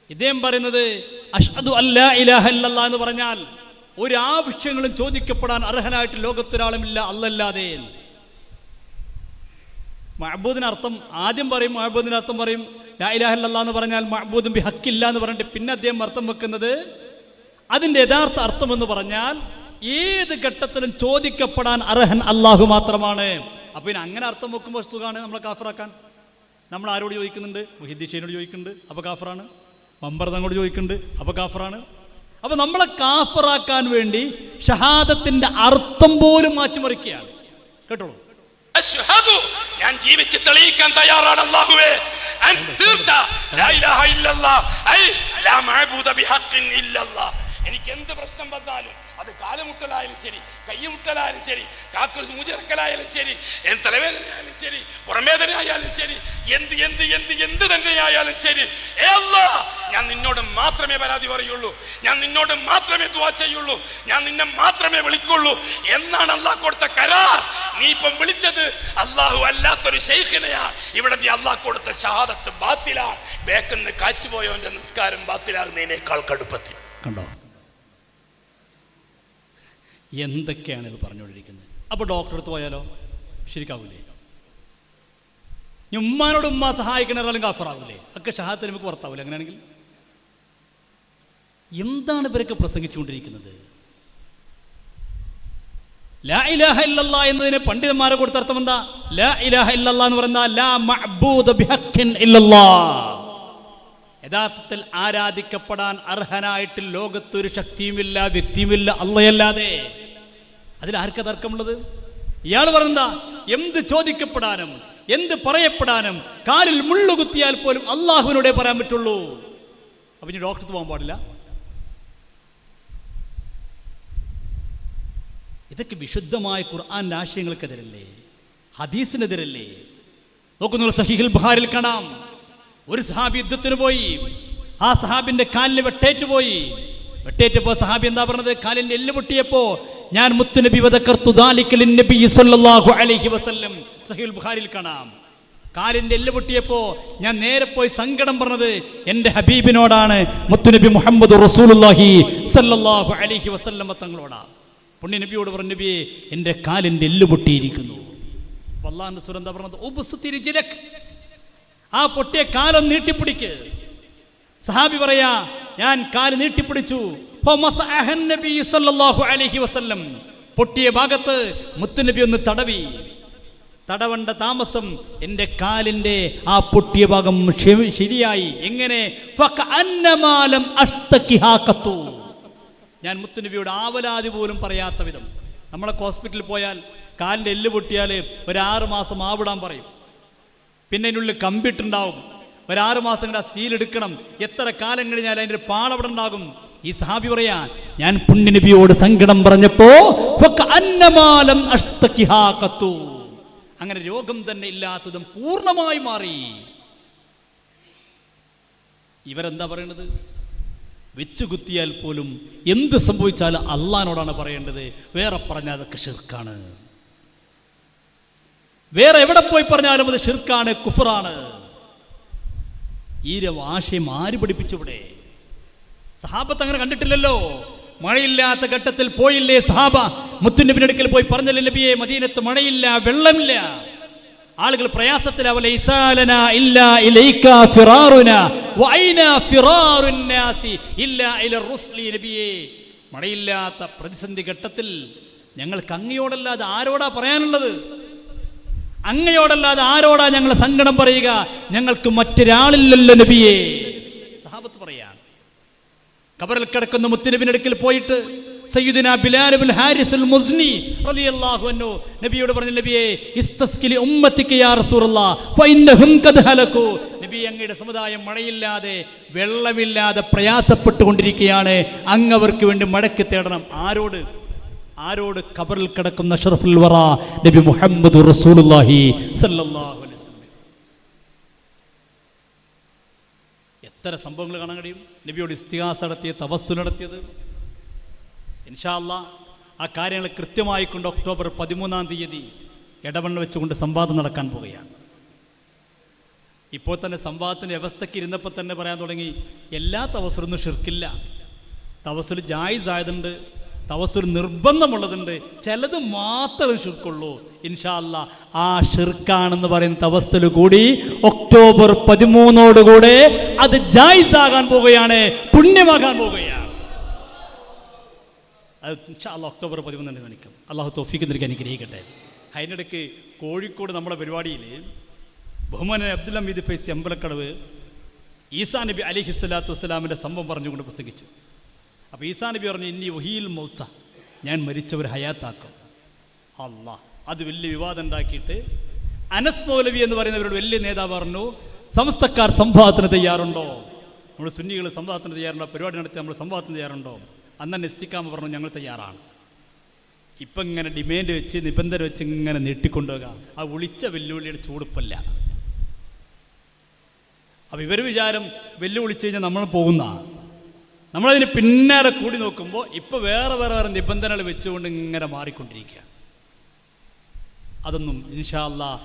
S1: ഇദ്ദേഹം പറയുന്നത് അഷ്ഹദു അല്ലാ ഇലാഹ ഇല്ലല്ലാഹ് എന്ന് പറഞ്ഞാൽ ഒരു ആവശ്യങ്ങളും ചോദിക്കപ്പെടാൻ അർഹനായിട്ട് ലോകത്തൊരാളുമില്ല അല്ലല്ലാതെ. മഅബൂദിന് അർത്ഥം ആദ്യം പറയും, മഅബൂദിന് അർത്ഥം പറയും ലാ ഇലാഹ ഇല്ലല്ലാഹ് എന്ന് പറഞ്ഞാൽ മഅബൂദുൻ ബിഹഖില്ല എന്ന് പറഞ്ഞിട്ട് പിന്നെ അദ്ദേഹം അർത്ഥം വെക്കുന്നത് അതിൻ്റെ യഥാർത്ഥ അർത്ഥം എന്ന് പറഞ്ഞാൽ ഏത് ഘട്ടത്തിലും ചോദിക്കപ്പെടാൻ അർഹൻ അല്ലാഹു മാത്രമാണ്. അപ്പൊ പിന്നെ അങ്ങനെ അർത്ഥം വെക്കുമ്പോൾ സുഖമാണ് നമ്മളെ കാഫിറാക്കാൻ. നമ്മൾ ആരോട് ചോദിക്കുന്നുണ്ട്? മുഹിദ്ദീൻ ചോദിക്കുന്നുണ്ട്, അപ്പോൾ കാഫറാണ്. മമ്പർദങ്ങോട് ചോദിക്കുന്നുണ്ട്, അപ്പോൾ കാഫറാണ്. അപ്പൊ നമ്മളെ കാഫറാക്കാൻ വേണ്ടി ഷഹാദത്തിന്റെ അർത്ഥം പോലും മാറ്റിമറിക്കുകയാണ്. കേട്ടോളൂ,
S4: ഞാൻ ജീവിച്ച് തെളിയിക്കാൻ തയ്യാറാണ് അല്ലാഹുവേ. തീർച്ച ലാ ഇലാഹ ഇല്ലല്ലാഹ് ഐ ലാ മഅബൂദ ബിഹഖിൻ ഇല്ലല്ലാഹ്. എനിക്ക് എന്ത് പ്രശ്നം വന്നാലും, അത് കാലുമുട്ടലായാലും ശരി, കയ്യുമുട്ടലായാലും ശരി, കാക്കൽ മൂജിറക്കലായാലും ശരി, തലവേദനയായാലും ശരി, പുറമേദനയായാലും ശരി, എന്ത് എന്ത് എന്ത് എന്ത് തന്നെയായാലും ശരി, അല്ലാഹ് ഞാൻ നിന്നോട് മാത്രമേ പരാതി പറയുള്ളൂ, ഞാൻ നിന്നോട് മാത്രമേ ദുആ ചെയ്യുള്ളൂ, ഞാൻ നിന്നെ മാത്രമേ വിളിക്കുള്ളൂ എന്നാണ് അല്ലാഹ് കൊടുത്ത കരാർ. നീ ഇപ്പം വിളിച്ചത് അല്ലാഹു അല്ലാത്തൊരു ശൈഖിനെയാ. ഇവിടെ നീ അല്ലാഹ് കൊടുത്ത ഷഹാദത്ത് ബാത്തിലാണ്. ബേക്കെന്ന് കാറ്റുപോയവന്റെ നിസ്കാരം ബാത്തിലാകുന്നതിനേക്കാൾ കടുപ്പത്തിൽ.
S1: കണ്ടോ എന്തൊക്കെയാണ് ഇത് പറഞ്ഞുകൊണ്ടിരിക്കുന്നത്? അപ്പോൾ ഡോക്ടർ അടുത്ത് പോയാലോ ശരിക്കാവൂലേ? ഉമ്മാനോട് ഉമ്മ സഹായിക്കണ ഒരാളും കാഫറാവൂലേ? ഒക്കെ ഷഹാദത്ത് നമുക്ക് പുറത്താവൂലേ? അങ്ങനെയാണെങ്കിൽ എന്താണ് ഇവരൊക്കെ പ്രസംഗിച്ചുകൊണ്ടിരിക്കുന്നത്? ലാ ഇലാഹ ഇല്ലല്ലാഹ് എന്നതിന് പണ്ഡിതന്മാരെ കൊടുത്ത അർത്ഥം എന്താ? ലാ ഇലാഹ ഇല്ലല്ലാഹ് എന്ന് പറഞ്ഞാൽ ലാ മഅബൂദ ബിഹഖിൻ ഇല്ലല്ലാഹ്. യഥാർത്ഥത്തിൽ ആരാധിക്കപ്പെടാൻ അർഹനായിട്ട് ലോകത്തൊരു ശക്തിയുമില്ല, വ്യക്തിയുമില്ല അല്ലാഹയല്ലാതെ. അതിൽ ആർക്കാ തർക്കമുള്ളത്? ഇയാൾ പറഞ്ഞാ എന്ത് ചോദിക്കപ്പെടാനും എന്ത് പറയപ്പെടാനും കാലിൽ മുള്ളുകുത്തിയാൽ പോലും അള്ളാഹുവിനോടെ പറയാൻ പറ്റുള്ളൂ. അപ്പൊ ഇനി ഡോക്ടർക്ക് പോകാൻ പാടില്ല. ഇതൊക്കെ വിശുദ്ധമായ ഖുർആന്റെ ആശയങ്ങൾക്കെതിരല്ലേ, ഹദീസിനെതിരല്ലേ? നോക്കുന്നു, സഹീഹുൽ ബുഖാരിയിൽ കാണാം, ഒരു സഹാബി യുദ്ധത്തിന് പോയി. ആ സഹാബിന്റെ കാലിന് വെട്ടേറ്റപ്പോ സഹാബി എന്താ പറഞ്ഞത്? കാലിന്റെ എല്ല് പൊട്ടിയപ്പോ ഞാൻ മുത്തുനബി വദക്കർതു ദാലിക ലിന്നബി സ്വല്ലല്ലാഹു അലൈഹി വസല്ലം. സഹീഹുൽ ബുഖാരിയിൽ കാണാം. കാലിൻ്റെ എല്ല് പൊട്ടിയപ്പോൾ ഞാൻ നേരെ പോയി സങ്കടം പറഞ്ഞത് എൻ്റെ ഹബീബിനോടാണ്, മുത്തുനബി മുഹമ്മദ് റസൂലുള്ളാഹി സല്ലല്ലാഹു അലൈഹി വസല്ലമ തങ്ങളോടാണ്. പുണ്യനബിയോട് പറഞ്ഞു, നബിയെ എൻ്റെ കാലിൻ്റെ എല്ല് പൊട്ടിയിരിക്കുന്നു. അല്ലാഹുവിൻ്റെ റസൂൽ എന്താ പറഞ്ഞത്? ഉബ്സുത്തി റിജ്ലക്, ആ പൊട്ടിയ കാലം നീട്ടിപ്പിടിക്ക്. സഹാബി പറയാ, ഞാൻ കാല് നീട്ടിപ്പിടിച്ചു. നബി സല്ലല്ലാഹു അലൈഹി വസല്ലം പൊട്ടിയ ഭാഗത്ത് മുത്തുനബി ഒന്ന് തടവി. തടവണ്ട താമസം എൻ്റെ കാലിൻ്റെ ആ പൊട്ടിയ ഭാഗം ശരിയായി. എങ്ങനെ? ഞാൻ മുത്തുനബിയോട് ആവലാതി പോലും പറയാത്ത വിധം. നമ്മളൊക്കെ ഹോസ്പിറ്റലിൽ പോയാൽ കാലിൻ്റെ എല്ല് പൊട്ടിയാൽ ഒരു 6 മാസം ആവിടാൻ പറയും. പിന്നെ അതിനുള്ളിൽ കമ്പിട്ടുണ്ടാവും. ഒരു 6 മാസം കൂടെ സ്റ്റീൽ എടുക്കണം. എത്ര കാലം കഴിഞ്ഞാൽ അതിൻ്റെ പാളവിടെ ഉണ്ടാകും. ഈ സഹാബി പറയാ, ഞാൻ പുണ്യനബിയോട് സങ്കടം പറഞ്ഞപ്പോ അങ്ങനെ രോഗം തന്നെ ഇല്ലാത്തതും പൂർണ്ണമായി മാറി. ഇവരെന്താ പറയണത്? വെച്ചു കുത്തിയാൽ പോലും എന്ത് സംഭവിച്ചാലും അള്ളാഹിനോടാണ് പറയേണ്ടത്. വേറെ പറഞ്ഞാൽ അതൊക്കെ ഷിർക്കാണ്. വേറെ എവിടെ പോയി പറഞ്ഞാലും അത് ഷിർക്കാണ്, കുഫറാണ്. ഈ ആശയം ആര് പഠിപ്പിച്ചുവിടെ? സഹാബത്ത് അങ്ങനെ കണ്ടിട്ടില്ലല്ലോ. മഴയില്ലാത്ത ഘട്ടത്തിൽ പോയില്ലേ സഹാബ? മുത്തുനബിയുടെ അടുക്കൽ പോയി പറഞ്ഞല്ലേ, നബിയെ മദീനത്ത് മഴയില്ല, വെള്ളമില്ല, ആളുകൾ പ്രയാസത്തിലാ. മഴയില്ലാത്ത പ്രതിസന്ധി ഘട്ടത്തിൽ ഞങ്ങൾക്ക് അങ്ങയോടല്ലാതെ ആരോടാ പറയാനുള്ളത്? അങ്ങയോടല്ലാതെ ആരോടാ ഞങ്ങൾ സങ്കടം പറയുക? ഞങ്ങൾക്ക് മറ്റൊരാളില്ലല്ലോ നബിയെ. സഹാബത്ത് പറയാ, ഖബറിൽ കിടക്കുന്ന മുത്തുനബിയുടെ അടുക്കൽ പോയിട്ട് സയ്യിദുനാ ബിലാൽ ഇബ്നുൽ ഹാരിസ് അൽ മുസ്നി റളിയല്ലാഹു അൻഹു നബിയോട് പറഞ്ഞു, നബിയെ ഇസ്തസ്കിലി ഉമ്മത്തിക യാ റസൂലല്ലാഹ് ഫഇന്നഹും ഖദ് ഹലകു. നബി, അങ്ങയുടെ സമുദായം മഴയില്ലാതെ വെള്ളമില്ലാതെ പ്രയാസപ്പെട്ടുകൊണ്ടിരിക്കുകയാണ്. അങ്ങ് അവർക്ക് വേണ്ടി മടക്കി തേടണം. ആരോട്? ആരോട്? ഖബറിൽ കിടക്കുന്ന അഷ്റഫുൽ വറ നബി മുഹമ്മദ് റസൂലുള്ളാഹി സല്ലല്ലാഹു അലൈഹി വസല്ലം. എത്ര സംഭവങ്ങൾ കാണാൻ കഴിയും. നബിയോട് ഇസ്തിഗാസ നടത്തിയ, തവസ്സുൽ നടത്തിയത്. ഇൻഷാ അല്ലാഹ് ആ കാര്യങ്ങൾ കൃത്യമായിക്കൊണ്ട് ഒക്ടോബർ 13-ാം തീയതി ഇടവണ്ണ വെച്ചുകൊണ്ട് സംവാദം നടക്കാൻ പോവുകയാണ്. ഇപ്പോൾ തന്നെ സംവാദത്തിൻ്റെ വ്യവസ്ഥയ്ക്ക് ഇരുന്നപ്പോൾ തന്നെ പറയാൻ തുടങ്ങി, എല്ലാ തവസ്സുലൊന്നും ഷിർക്കില്ല. തവസ്സുൽ ജായിസ് ആയതുണ്ട്, തവസ്സുൽ നിർബന്ധമുള്ളതുണ്ട്, ചിലത് മാത്രമേ ഷിർക്കുള്ളൂ. ഇൻഷാ അല്ലാഹ് ആ ഷിർക്കാണെന്ന് പറയുന്ന തവസ്സുൽ കൂടി ഒക്ടോബർ 13-ഓടുകൂടെ അത് ജായിസ് ആകാൻ പോവുകയാണ്, പുണ്യമാകാൻ പോവുകയാണ്. അത് ഇൻഷാ അല്ലാഹ് ഒക്ടോബർ 13 കാണിക്കും. അള്ളാഹു തൗഫീഖ് നൽകി അനുഗ്രഹിക്കട്ടെ. അതിനിടയ്ക്ക് കോഴിക്കോട് നമ്മുടെ പരിപാടിയിൽ ബഹുമാനൻ അബ്ദുൽ ഹമീദ് ഫൈസി അമ്പലക്കടവ് ഈസാ നബി അലൈഹിസ്സലാത്തു വസ്സലാമിൻ്റെ സംഭവം പറഞ്ഞുകൊണ്ട് പ്രസംഗിച്ചു. അപ്പോൾ ഈസാ നബി പറഞ്ഞു, ഇന്നി വഹീൽ മൗത്ത, ഞാൻ മരിച്ചവർ ഹയാത്താക്കും. അല്ലാഹ്, അത് വലിയ വിവാദം ഉണ്ടാക്കിയിട്ട് അനസ് മൗലവി എന്ന് പറയുന്നവരോട് വലിയ നേതാവ് പറഞ്ഞു, സമസ്തക്കാർ സംവാദത്തിന് തയ്യാറുണ്ടോ? നമ്മൾ സുന്നികൾ സംവാദത്തിന് തയ്യാറുണ്ടോ? പരിപാടി നടത്തി നമ്മൾ സംവാദത്തിന് തയ്യാറുണ്ടോ? അന്ന് ഇസ്തിഖാമ പറഞ്ഞു, ഞങ്ങൾ തയ്യാറാണ്. ഇപ്പം ഇങ്ങനെ ഡിമാൻഡ് വെച്ച്, നിബന്ധന വെച്ച് ഇങ്ങനെ നീട്ടിക്കൊണ്ടുപോകുക. ആ വിളിച്ച വെല്ലുവിളിയുടെ ചൂടുപ്പല്ല. അപ്പം ഇവർ വിചാരം വെല്ലുവിളിച്ച് കഴിഞ്ഞാൽ നമ്മൾ പോകുന്ന, നമ്മളതിന് പിന്നാലെ കൂടി നോക്കുമ്പോൾ ഇപ്പോൾ വേറെ വേറെ വേറെ നിബന്ധനകൾ വെച്ചുകൊണ്ട് ഇങ്ങനെ മാറിക്കൊണ്ടിരിക്കുക. അതൊന്നും ഇൻഷാ അല്ലാഹ്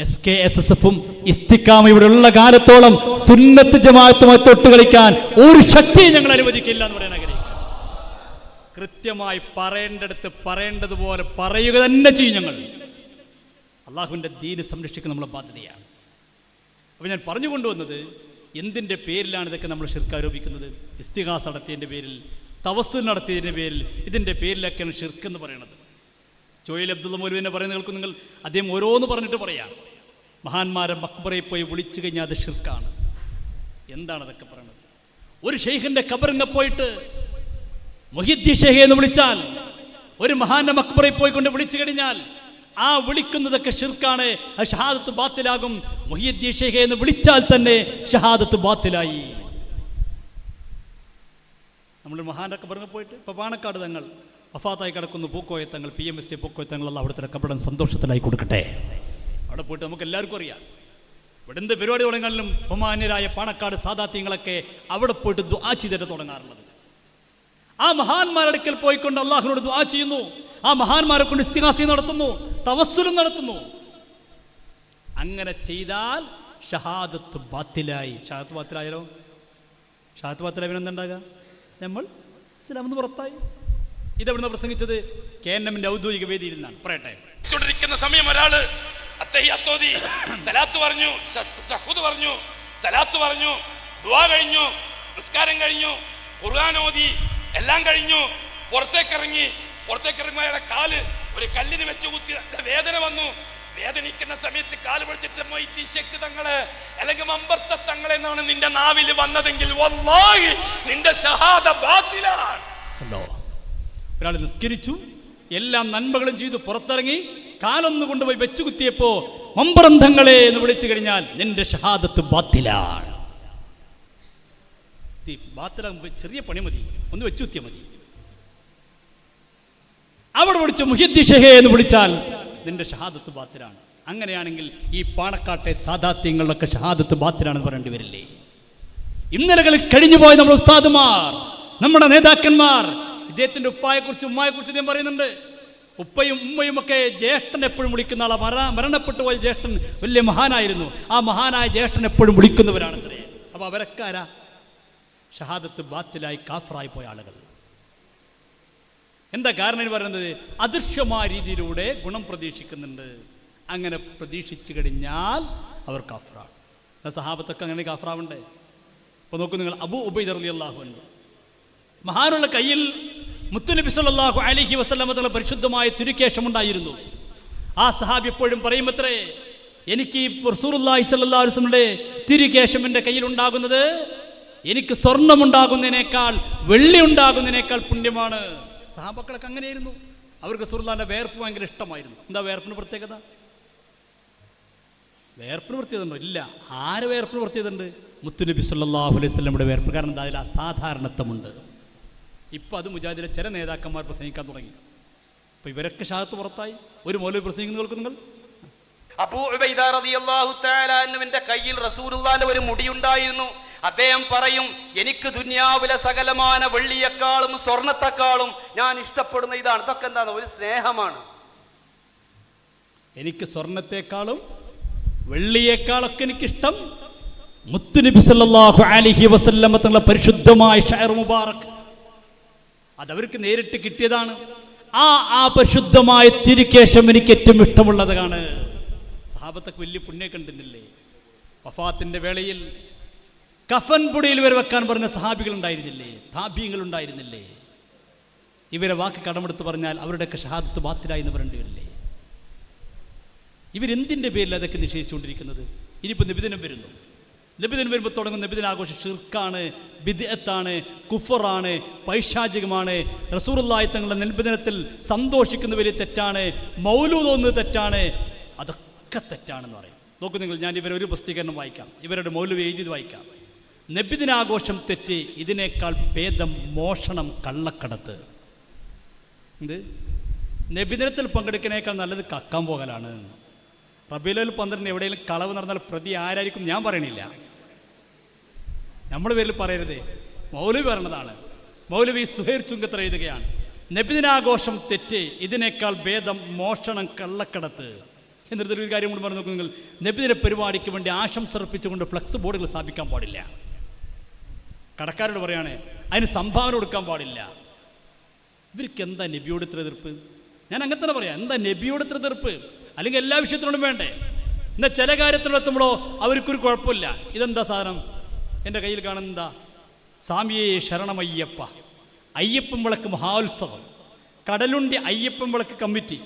S1: SKSSF-ഉം ഇസ്തിഖാമ ഇവിടെ ഉള്ള കാലത്തോളം സുന്നത്ത് ജമാഅത്തുമായി തൊട്ട് കളിക്കാൻ ഒരു ശക്തിയും ഞങ്ങൾ അനുവദിക്കില്ല എന്ന് പറയാൻ ആഗ്രഹിക്കുക. കൃത്യമായി പറയേണ്ടടുത്ത് പറയേണ്ടതുപോലെ പറയുക തന്നെ ചെയ്യും ഞങ്ങൾ. അള്ളാഹുവിൻ്റെ ദീന് സംരക്ഷിക്കുന്ന നമ്മളെ ബാധ്യതയാണ്. അപ്പോൾ ഞാൻ പറഞ്ഞു കൊണ്ടുവന്നത്, എന്തിൻ്റെ പേരിലാണ് ഇതൊക്കെ നമ്മൾ ഷിർക്ക് ആരോപിക്കുന്നത്? ഇസ്തിഗാസ നടത്തിയതിൻ്റെ പേരിൽ, തവസ്സുൽ നടത്തിയതിൻ്റെ പേരിൽ, ഇതിൻ്റെ പേരിലൊക്കെയാണ് ഷിർക്ക് എന്ന് പറയുന്നത്. ജോയിൽ അബ്ദുള്ള മൗലവിനെ പറയുന്ന കേൾക്കും നിങ്ങൾ. അദ്ദേഹം ഓരോന്ന് പറഞ്ഞിട്ട് പറയാം, മഹാന്മാരെ മക്ബറയിൽ പോയി വിളിച്ചു കഴിഞ്ഞാൽ അത് ഷിർക്കാണ്. എന്താണ് അതൊക്കെ പറയുന്നത്? ഒരു ഷെയ്ഖിൻ്റെ ഖബറിനെ പോയിട്ട് മുഹിദ്ദീൻ ഷെയ്ഖ് എന്ന് വിളിച്ചാൽ, ഒരു മഹാന്റെ മക്ബറയിൽ പോയിക്കൊണ്ട് വിളിച്ചു കഴിഞ്ഞാൽ ആ വിളിക്കുന്നതൊക്കെ ഷിർക്കാണ്. ആ ഷഹാദത്ത് ബാത്തിലാകും. മുഹിദ്ദീൻ ഷെയ്ഖ് എന്ന് വിളിച്ചാൽ തന്നെ ഷഹാദത്ത് ബാത്തിലായി. നമ്മൾ മഹാന്റെ ഖബറിനെ പോയിട്ട്, ഇപ്പോൾ പാണക്കാട് തങ്ങൾ വഫാത്തായി കിടക്കുന്നു, പൂക്കോയ തങ്ങൾ, PMSA പൂക്കോയ തങ്ങൾ, അല്ലാഹു അവിടുത്തെ ഖബറിടം സന്തോഷത്തിലായി കൊടുക്കട്ടെ. അവിടെ പോയിട്ട് നമുക്ക് എല്ലാവർക്കും അറിയാം, ഇവിടെ എന്ത് പരിപാടി തുടങ്ങാനും ബഹുമാന്യരായ പാണക്കാട് സാദാത്യങ്ങളൊക്കെ അവിടെ പോയിട്ട് ദുആ ചെയ്തിട്ട് തുടങ്ങാറുള്ളത്. ആ മഹാന്മാരടുക്കൽ പോയിക്കൊണ്ട് അള്ളാഹുവിനോട് ദുആ ചെയ്യുന്നു. ആ മഹാന്മാരെ കൊണ്ട് ഇസ്തിഗാസ നടത്തുന്നു, തവസ്സുലും നടത്തുന്നു. അങ്ങനെ ചെയ്താൽ ഷഹാദത്ത് ബാത്തിലായി. ഷഹാദത്ത് ബാത്തിലായാലോ? ഷഹാദത്ത് ബാത്തിലായി പിന്നെന്തുണ്ടാകുക? നമ്മൾ ഇസ്ലാമിൽ നിന്ന് പുറത്തായി. ഇതെവിടുന്ന് പ്രസംഗിച്ചത്? KNM-ന്റെ ഔദ്യോഗിക വേദിയിൽ നിന്നാണ്. പറയട്ടെ.
S4: സമയം ഒരാള് അത്തഹിയ്യാത്തോതി സലാത്ത് പറഞ്ഞു, ശഹൂദ് പറഞ്ഞു, സലാത്ത് പറഞ്ഞു, ദുആ കഴിഞ്ഞു, നിസ്കാരം കഴിഞ്ഞു, ഖുർആൻ ഓതി, എല്ലാം കഴിഞ്ഞു, പുറത്തേക്കിറങ്ങി അയാളുടെ കാല് ഒരു കല്ലിന് വെച്ച് കുത്തി, വേദന വന്നു. വേദനിക്കുന്ന സമയത്ത് കാല് പിടിച്ചിട്ട് മൊയ്തീശക്ക് തങ്ങളെ അല്ലെങ്കിൽ മമ്പർത്ത തങ്ങളെ എന്നാണ് നിന്റെ നാവിൽ വന്നതെങ്കിൽ വല്ലാഹി നിന്റെ ഷഹാദ ബാത്തിലാണ്.
S1: ഒരാൾ നിസ്കരിച്ചു, എല്ലാം നന്മകളും ചെയ്തു, പുറത്തിറങ്ങി കാലൊന്നു കൊണ്ടുപോയി വെച്ചു കുത്തിയപ്പോ മമ്പറന്തങ്ങളെ എന്ന് വിളിച്ചു കഴിഞ്ഞാൽ നിന്റെ ഷഹാദത്ത് ബാത്തിലാണ്. ചെറിയ പണി മതി, ഒന്ന് വെച്ചു കുത്തിയ മതി. അവിടെ വിളിച്ച് മുഹിദ്ദീൻ ഷെഹേ എന്ന് വിളിച്ചാൽ നിന്റെ ഷഹാദത്ത് ബാത്തിലാണ്. അങ്ങനെയാണെങ്കിൽ ഈ പാണക്കാട്ടെ സാദാത്യങ്ങളിലൊക്കെ ഷഹാദത്ത് ബാത്തിലാണെന്ന് പറയേണ്ടി വരില്ലേ? ഇന്നലകളിൽ കഴിഞ്ഞുപോയ നമ്മുടെ ഉസ്താദുമാർ, നമ്മുടെ നേതാക്കന്മാർ, ഇദ്ദേഹത്തിന്റെ ഉപ്പായെക്കുറിച്ച് ഉമ്മായെക്കുറിച്ച് ഇദ്ദേഹം പറയുന്നുണ്ട്. ഉപ്പയും ഉമ്മയും ഒക്കെ ജ്യേഷ്ഠൻ എപ്പോഴും വിളിക്കുന്ന ആളെ, മരണപ്പെട്ടു പോയ ജ്യേഷ്ഠൻ വലിയ മഹാനായിരുന്നു. ആ മഹാനായ ജ്യേഷ്ഠൻ എപ്പോഴും വിളിക്കുന്നവരാണത്രേ. അപ്പൊ അവരൊക്കെ ആരാ? ഷഹാദത്ത് ബാത്തിലായി കാഫറായി പോയ ആളുകൾ. എന്താ കാരണം എന്ന് പറയുന്നത്? അദൃശ്യമായ രീതിയിലൂടെ ഗുണം പ്രതീക്ഷിക്കുന്നുണ്ട്. അങ്ങനെ പ്രതീക്ഷിച്ചു കഴിഞ്ഞാൽ അവർ കാഫറാണ്. സഹാബത്തൊക്കെ അങ്ങനെ കാഫറാവണ്ടേ? അപ്പോൾ നോക്കൂ നിങ്ങൾ, അബൂ ഉബൈദ റളിയല്ലാഹു അൻഹു മഹാനുള്ള കയ്യിൽ മുത്തുനബി സല്ലല്ലാഹു അലൈഹി വസല്ലമ തങ്ങളുടെ പരിശുദ്ധമായ തിരുകേശമുണ്ടായിരുന്നു. ആ സഹാബി എപ്പോഴും പറയുമത്രേ, എനിക്ക് റസൂലുള്ളാഹി സ്വല്ലല്ലാഹു അലൈഹി വസല്ലമയുടെ തിരുകേശം എൻ്റെ കയ്യിൽ ഉണ്ടാകുന്നത് എനിക്ക് സ്വർണ്ണമുണ്ടാകുന്നതിനേക്കാൾ വെള്ളി ഉണ്ടാകുന്നതിനേക്കാൾ പുണ്യമാണ്. സഹാബക്കളൊക്കെ അങ്ങനെയായിരുന്നു. അവർക്ക് റസൂലുള്ളാഹിന്റെ വേർപ്പ് ഭയങ്കര ഇഷ്ടമായിരുന്നു. എന്താ വേർപ്പിന് പ്രത്യേകത? വേർപ്പിന് പ്രത്യേകത ഉണ്ടോ? ഇല്ല. ആര് വേർപ്പിന് പ്രത്യേകത ഉണ്ട്? മുത്തുനബി സല്ലല്ലാഹു അലൈഹി വസല്ലമയുടെ വേർപ്പ്. കാരണം എന്താ? അതിൽ അസാധാരണത്വമുണ്ട്. ഇപ്പം അത് മുജാഹിദിലെ ചില നേതാക്കന്മാർ പ്രസംഗിക്കാൻ തുടങ്ങി. അപ്പം ഇവരൊക്കെ ഷഹാദത്ത് പുറത്തായി. ഒരു മൗലവി പ്രസംഗിക്കുന്ന കേൾക്കും നിങ്ങൾ.
S5: അബൂ ഉബൈദ റളിയല്ലാഹു തആല അൻഹുവിന്റെ കയ്യിൽ റസൂലുള്ളാഹിന്റെ ഒരു മുടിയുണ്ടായിരുന്നു. അദ്ദേഹം പറയും, എനിക്ക് ദുനിയാവിലെ സകലമാന വെള്ളിയേക്കാളും സ്വർണത്തെക്കാളും ഞാൻ ഇഷ്ടപ്പെടുന്ന ഇതാണ്. ഇതൊക്കെ എന്താണ്? ഒരു സ്നേഹമാണ്.
S1: എനിക്ക് സ്വർണത്തെക്കാളും വെള്ളിയേക്കാളൊക്കെ എനിക്കിഷ്ടം മുത്തുനബി സല്ലല്ലാഹു അലൈഹി വസല്ലമ തങ്ങളുടെ പരിശുദ്ധമായ ഷഅർ മുബാറക്. അതവർക്ക് നേരിട്ട് കിട്ടിയതാണ്. ആ പരിശുദ്ധമായ തിരുകേശം എനിക്ക് ഏറ്റവും ഇഷ്ടമുള്ളതാണ്. സഹാബത്തൊക്കെ വലിയ പുണ്യം കണ്ടിരുന്നില്ലേ? വഫാത്തിന്റെ വേളയിൽ കഫൻ പൊടിയിൽ വരെ വെക്കാൻ പറഞ്ഞ സഹാബികൾ ഉണ്ടായിരുന്നില്ലേ? താബീങ്ങൾ ഉണ്ടായിരുന്നില്ലേ? ഇവരെ വാക്ക് കടമെടുത്ത് പറഞ്ഞാൽ അവരുടെയൊക്കെ ഷഹാദത്ത് ബാത്തിലായി എന്ന് പറയേണ്ടി വരില്ലേ? ഇവരെന്തിൻ്റെ പേരിൽ അതൊക്കെ നിഷേധിച്ചുകൊണ്ടിരിക്കുന്നത്? ഇനിയിപ്പോൾ നിബിദിനം വരുന്നു. നബിദിനം വരുമ്പോൾ തുടങ്ങുന്ന നബിദിനാഘോഷം ഷിർക്കാണ്, ബിദ്അത്താണ്, കുഫറാണ്, പൈശാചികമാണ്. റസൂലുള്ളാഹി തങ്ങളുടെ നബിദിനത്തിൽ സന്തോഷിക്കുന്ന വലിയ തെറ്റാണ്. മൗലൂദ് ഒന്ന് തെറ്റാണ്. അതൊക്കെ തെറ്റാണെന്ന് പറയും. നോക്കൂ നിങ്ങൾ, ഞാൻ ഇവരൊരു പ്രസിദ്ധീകരണം വായിക്കാം, ഇവരുടെ മൗലവി എഴുതിയത് വായിക്കാം. നബിദിനാഘോഷം തെറ്റ്, ഇതിനേക്കാൾ ഭേദം മോഷണം, കള്ളക്കടത്ത്. എന്ത്? നബിദിനത്തിൽ പങ്കെടുക്കുന്നതിനേക്കാൾ നല്ലത് കക്കാൻ പോകലാണ്. റബീഉൽ 12 എവിടെയെങ്കിലും കളവ് നടന്നാൽ പ്രതി ആരായിരിക്കും? ഞാൻ പറയണില്ല, നമ്മൾ പേരിൽ പറയരുത്, മൗലവി പറയണതാണ്. മൗലവി സുഹൈർ ചുങ്കത്തറ എഴുതുകയാണ്, നബിദിനാഘോഷം തെറ്റ്, ഇതിനേക്കാൾ ഭേദം മോഷണം, കള്ളക്കടത്ത്. എന്നിട്ട് ഒരു കാര്യം കൊണ്ട് പറഞ്ഞു നോക്കൂ നിങ്ങൾ, നബിദിന പരിപാടിക്ക് വേണ്ടി ആശംസ അർപ്പിച്ചുകൊണ്ട് ഫ്ലക്സ് ബോർഡുകൾ സ്ഥാപിക്കാൻ പാടില്ല. കടക്കാരോട് പറയാണ്, അതിന് സംഭാവന കൊടുക്കാൻ പാടില്ല. ഇവർക്ക് എന്താ നബിയോട് ഇത്ര എതിർപ്പ്? ഞാൻ അങ്ങനെ തന്നെ പറയാം, എന്താ നബിയോട് ഇത്ര എതിർപ്പ്? അല്ലെങ്കിൽ എല്ലാ വിഷയത്തിനോടും വേണ്ടേ? എന്നാൽ ചില കാര്യത്തിലെത്തുമ്പോഴോ അവർക്കൊരു കുഴപ്പമില്ല. ഇതെന്താ സാധനം? എൻ്റെ കയ്യിൽ കാണുന്നതാ സ്വാമിയേ ശരണമയ്യപ്പ, അയ്യപ്പൻ വിളക്ക് മഹോത്സവം, കടലുണ്ടി അയ്യപ്പൻ വിളക്ക് കമ്മിറ്റി.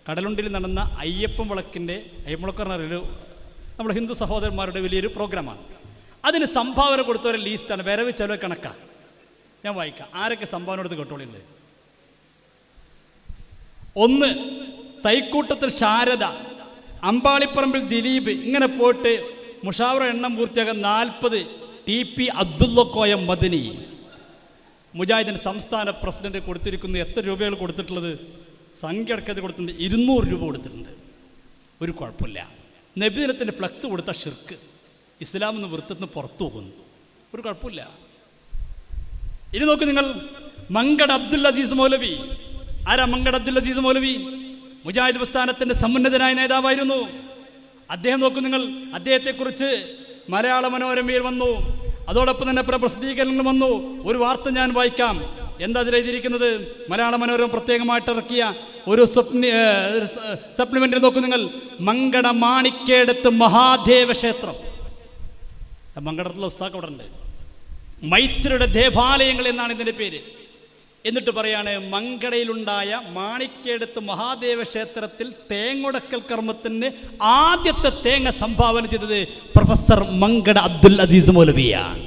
S1: കടലുണ്ടിൽ നടന്ന അയ്യപ്പൻ വിളക്കിൻ്റെ, അയ്യപ്പൻ വിളക്ക് പറഞ്ഞൊരു നമ്മുടെ ഹിന്ദു സഹോദരന്മാരുടെ വലിയൊരു പ്രോഗ്രാമാണ്. അതിന് സംഭാവന കൊടുത്തവരുടെ ലീസ്റ്റാണ്, വരവ് ചെലവ് കണക്കാണ്. ഞാൻ വായിക്കാം ആരൊക്കെ സംഭാവന കൊടുത്ത് കേട്ടോളിയുണ്ട്. 1 തൈക്കൂട്ടത്തിൽ ശാരദ, അമ്പാളിപ്പറമ്പിൽ ദിലീപ്, ഇങ്ങനെ പോയിട്ട് മുഷാവറ എണ്ണം പൂർത്തിയാകാൻ 40. TP അബ്ദുള്ളക്കോയ മദനി, മുജാഹിദിൻ സംസ്ഥാന പ്രസിഡന്റ് കൊടുത്തിരിക്കുന്നു. എത്ര രൂപകൾ കൊടുത്തിട്ടുള്ളത്? സംഖ്യ അടക്കത്തിൽ കൊടുത്തിട്ടുണ്ട്, 200 രൂപ കൊടുത്തിട്ടുണ്ട്. ഒരു കുഴപ്പമില്ല. നബിദിനത്തിൻ്റെ ഫ്ലക്സ് കൊടുത്ത ഷിർക്ക്, ഇസ്ലാം എന്ന് വൃത്തത്തിന് പുറത്തു പോകുന്നു, ഒരു കുഴപ്പമില്ല. ഇനി നോക്ക് നിങ്ങൾ, മങ്കട് അബ്ദുൽ അസീസ് മൗലവി. ആരാ മങ്കട് അബ്ദുൽ അസീസ് മൗലവി? മുജാഹിദ് പ്രസ്ഥാനത്തിൻ്റെ സമുന്നതനായ നേതാവായിരുന്നു.
S6: അദ്ദേഹം നോക്കൂ നിങ്ങൾ, അദ്ദേഹത്തെക്കുറിച്ച് മലയാള മനോരമയിൽ വന്നു, അതോടൊപ്പം തന്നെ പല പ്രസിദ്ധീകരണങ്ങൾ വന്നു. ഒരു വാർത്ത ഞാൻ വായിക്കാം. എന്താ അതിലെഴുതിയിരിക്കുന്നത്? മലയാള മനോരമ പ്രത്യേകമായിട്ട് ഇറക്കിയ ഒരു സപ്ലിമെന്റിൽ നോക്കൂ നിങ്ങൾ. മങ്കട മാണിക്കേടത്ത് മഹാദേവ ക്ഷേത്രം, മങ്കടത്തുള്ള ഉസ്താദ് അവിടെ ഉണ്ട്. മൈത്രിയുടെ ദേവാലയങ്ങൾ എന്നാണ് ഇതിൻ്റെ പേര്. എന്നിട്ട് പറയാണ്, മങ്കടയിലുണ്ടായ മാണിക്കേടത്ത് മഹാദേവ ക്ഷേത്രത്തിൽ തേങ്ങൊടക്കൽ കർമ്മത്തിന് ആദ്യത്തെ തേങ്ങ സംഭാവന ചെയ്തത് പ്രൊഫസർ മങ്കട അബ്ദുൽ അസീസ് മൗലവിയാണ്.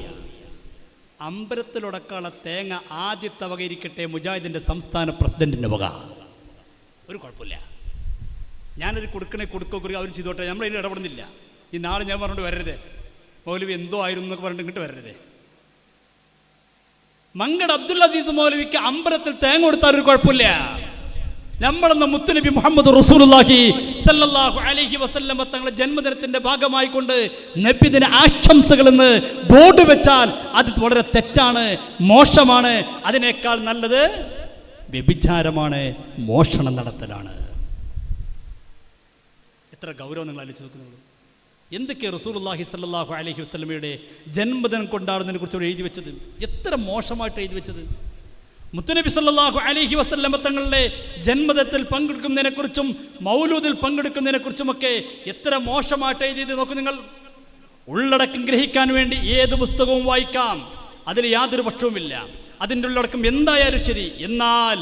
S6: അമ്പലത്തിലൊടക്കാനുള്ള തേങ്ങ ആദ്യത്തെ വക ഇരിക്കട്ടെ മുജാഹിദിൻ്റെ സംസ്ഥാന പ്രസിഡന്റിൻ്റെ വക. ഒരു കുഴപ്പമില്ല, ഞാനത് കൊടുക്കുക അവർ ചെയ്തോട്ടെ, നമ്മളതിന് ഇടപെടുന്നില്ല. ഈ നാളെ ഞാൻ പറഞ്ഞിട്ട് വരരുതേ, മൗലവി എന്തോ ആയിരുന്നു എന്നൊക്കെ പറഞ്ഞിട്ട് ഇങ്ങോട്ട് വരരുതേ. മങ്കട അബ്ദുൽ അസീസ് മൗലവിക്ക് അമ്പലത്തിൽ തേങ്ങ കൊടുത്താൽ ഒരു കുഴപ്പമില്ല. നമ്മളെന്ന മുത്തുനബി മുഹമ്മദ് റസൂലുള്ളാഹി സല്ലല്ലാഹു അലൈഹി വസല്ലം തങ്ങളുടെ ജന്മദിനത്തിന്റെ ഭാഗമായി കൊണ്ട് നബിദിന ആശംസകൾ എന്ന് ബോർഡ് വെച്ചാൽ അത് വളരെ തെറ്റാണ്, മോശമാണ്. അതിനേക്കാൾ നല്ലത് വ്യഭിചാരമാണ്, മോഷണം നടത്തലാണ്. എത്ര ഗൗരവം നിങ്ങൾ ആലോചിച്ച് നോക്കുന്നത്. എന്തൊക്കെ റസൂലുള്ളാഹി സ്വല്ലല്ലാഹു അലൈഹി വസല്ലമയുടെ ജന്മദിനം കൊണ്ടാടുന്നതിനെ കുറിച്ച് എഴുതി വെച്ചത്, എത്ര മോശമായിട്ട് എഴുതി വെച്ചത്. മുത്തുനബി സല്ലല്ലാഹു അലൈഹി വസല്ലമ തങ്ങളുടെ ജന്മദിനത്തിൽ പങ്കെടുക്കുന്നതിനെക്കുറിച്ചും മൗലൂദിൽ പങ്കെടുക്കുന്നതിനെക്കുറിച്ചുമൊക്കെ എത്ര മോശമായിട്ട് എഴുതിയത് നോക്കൂ നിങ്ങൾ. ഉള്ളടക്കം ഗ്രഹിക്കാൻ വേണ്ടി ഏത് പുസ്തകവും വായിക്കാം, അതിൽ യാതൊരു പക്ഷവുമില്ല. അതിൻ്റെ ഉള്ളടക്കം എന്തായാലും ശരി. എന്നാൽ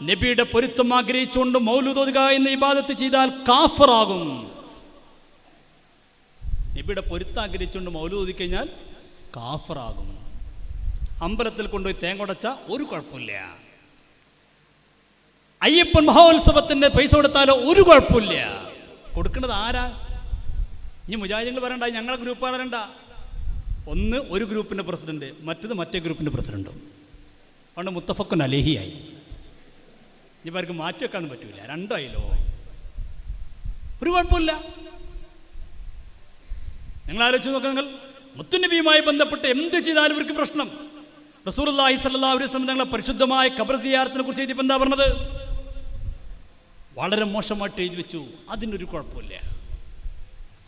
S6: നബിയുടെ പൊരുത്തം ആഗ്രഹിച്ചുകൊണ്ട് മൗലൂദ് ഓതുക എന്ന ഇബാദത്ത് ചെയ്താൽ കാഫിറാകും. നബിയുടെ പൊരുത്തം ആഗ്രഹിച്ചുകൊണ്ട് മൗലൂദ് ഓതി കഴിഞ്ഞാൽ കാഫിറാകും. അമ്പലത്തിൽ കൊണ്ടുപോയി തേങ്ങൊടച്ച ഒരു കുഴപ്പമില്ല. അയ്യപ്പൻ മഹോത്സവത്തിന്റെ പൈസ കൊടുത്താലോ ഒരു കുഴപ്പമില്ല. കൊടുക്കുന്നത് ആരാ? ഇനി മുജാഹിദുകൾ വരണ്ട, ഞങ്ങളെ ഗ്രൂപ്പ് വരണ്ട. ഒന്ന് ഒരു ഗ്രൂപ്പിന്റെ പ്രസിഡന്റ്, മറ്റത് മറ്റേ ഗ്രൂപ്പിന്റെ പ്രസിഡന്റും. അതുകൊണ്ട് മുത്തഫക്കുൻ അലേഹിയായി. ഇനി അവർക്ക് മാറ്റി വെക്കാനും പറ്റൂല, രണ്ടായില്ലോ. ഒരു കുഴപ്പമില്ല. നിങ്ങൾ ആലോചിച്ച് നോക്കുക. നിങ്ങൾ മുത്തുനബിയുമായി ബന്ധപ്പെട്ട് എന്ത് ചെയ്താലും ഇവർക്ക് പ്രശ്നം. റസൂലുള്ളാഹി സ്വല്ലല്ലാഹു അലൈഹി വസല്ലം തങ്ങളെ പരിശുദ്ധമായ ഖബർ സിയാറത്തിനെ കുറിച്ച് എഴുതിയപ്പോൾ എന്താ പറഞ്ഞത്? വളരെ മോശമായിട്ട് എഴുതി വെച്ചു. അതിനൊരു കുഴപ്പമില്ല.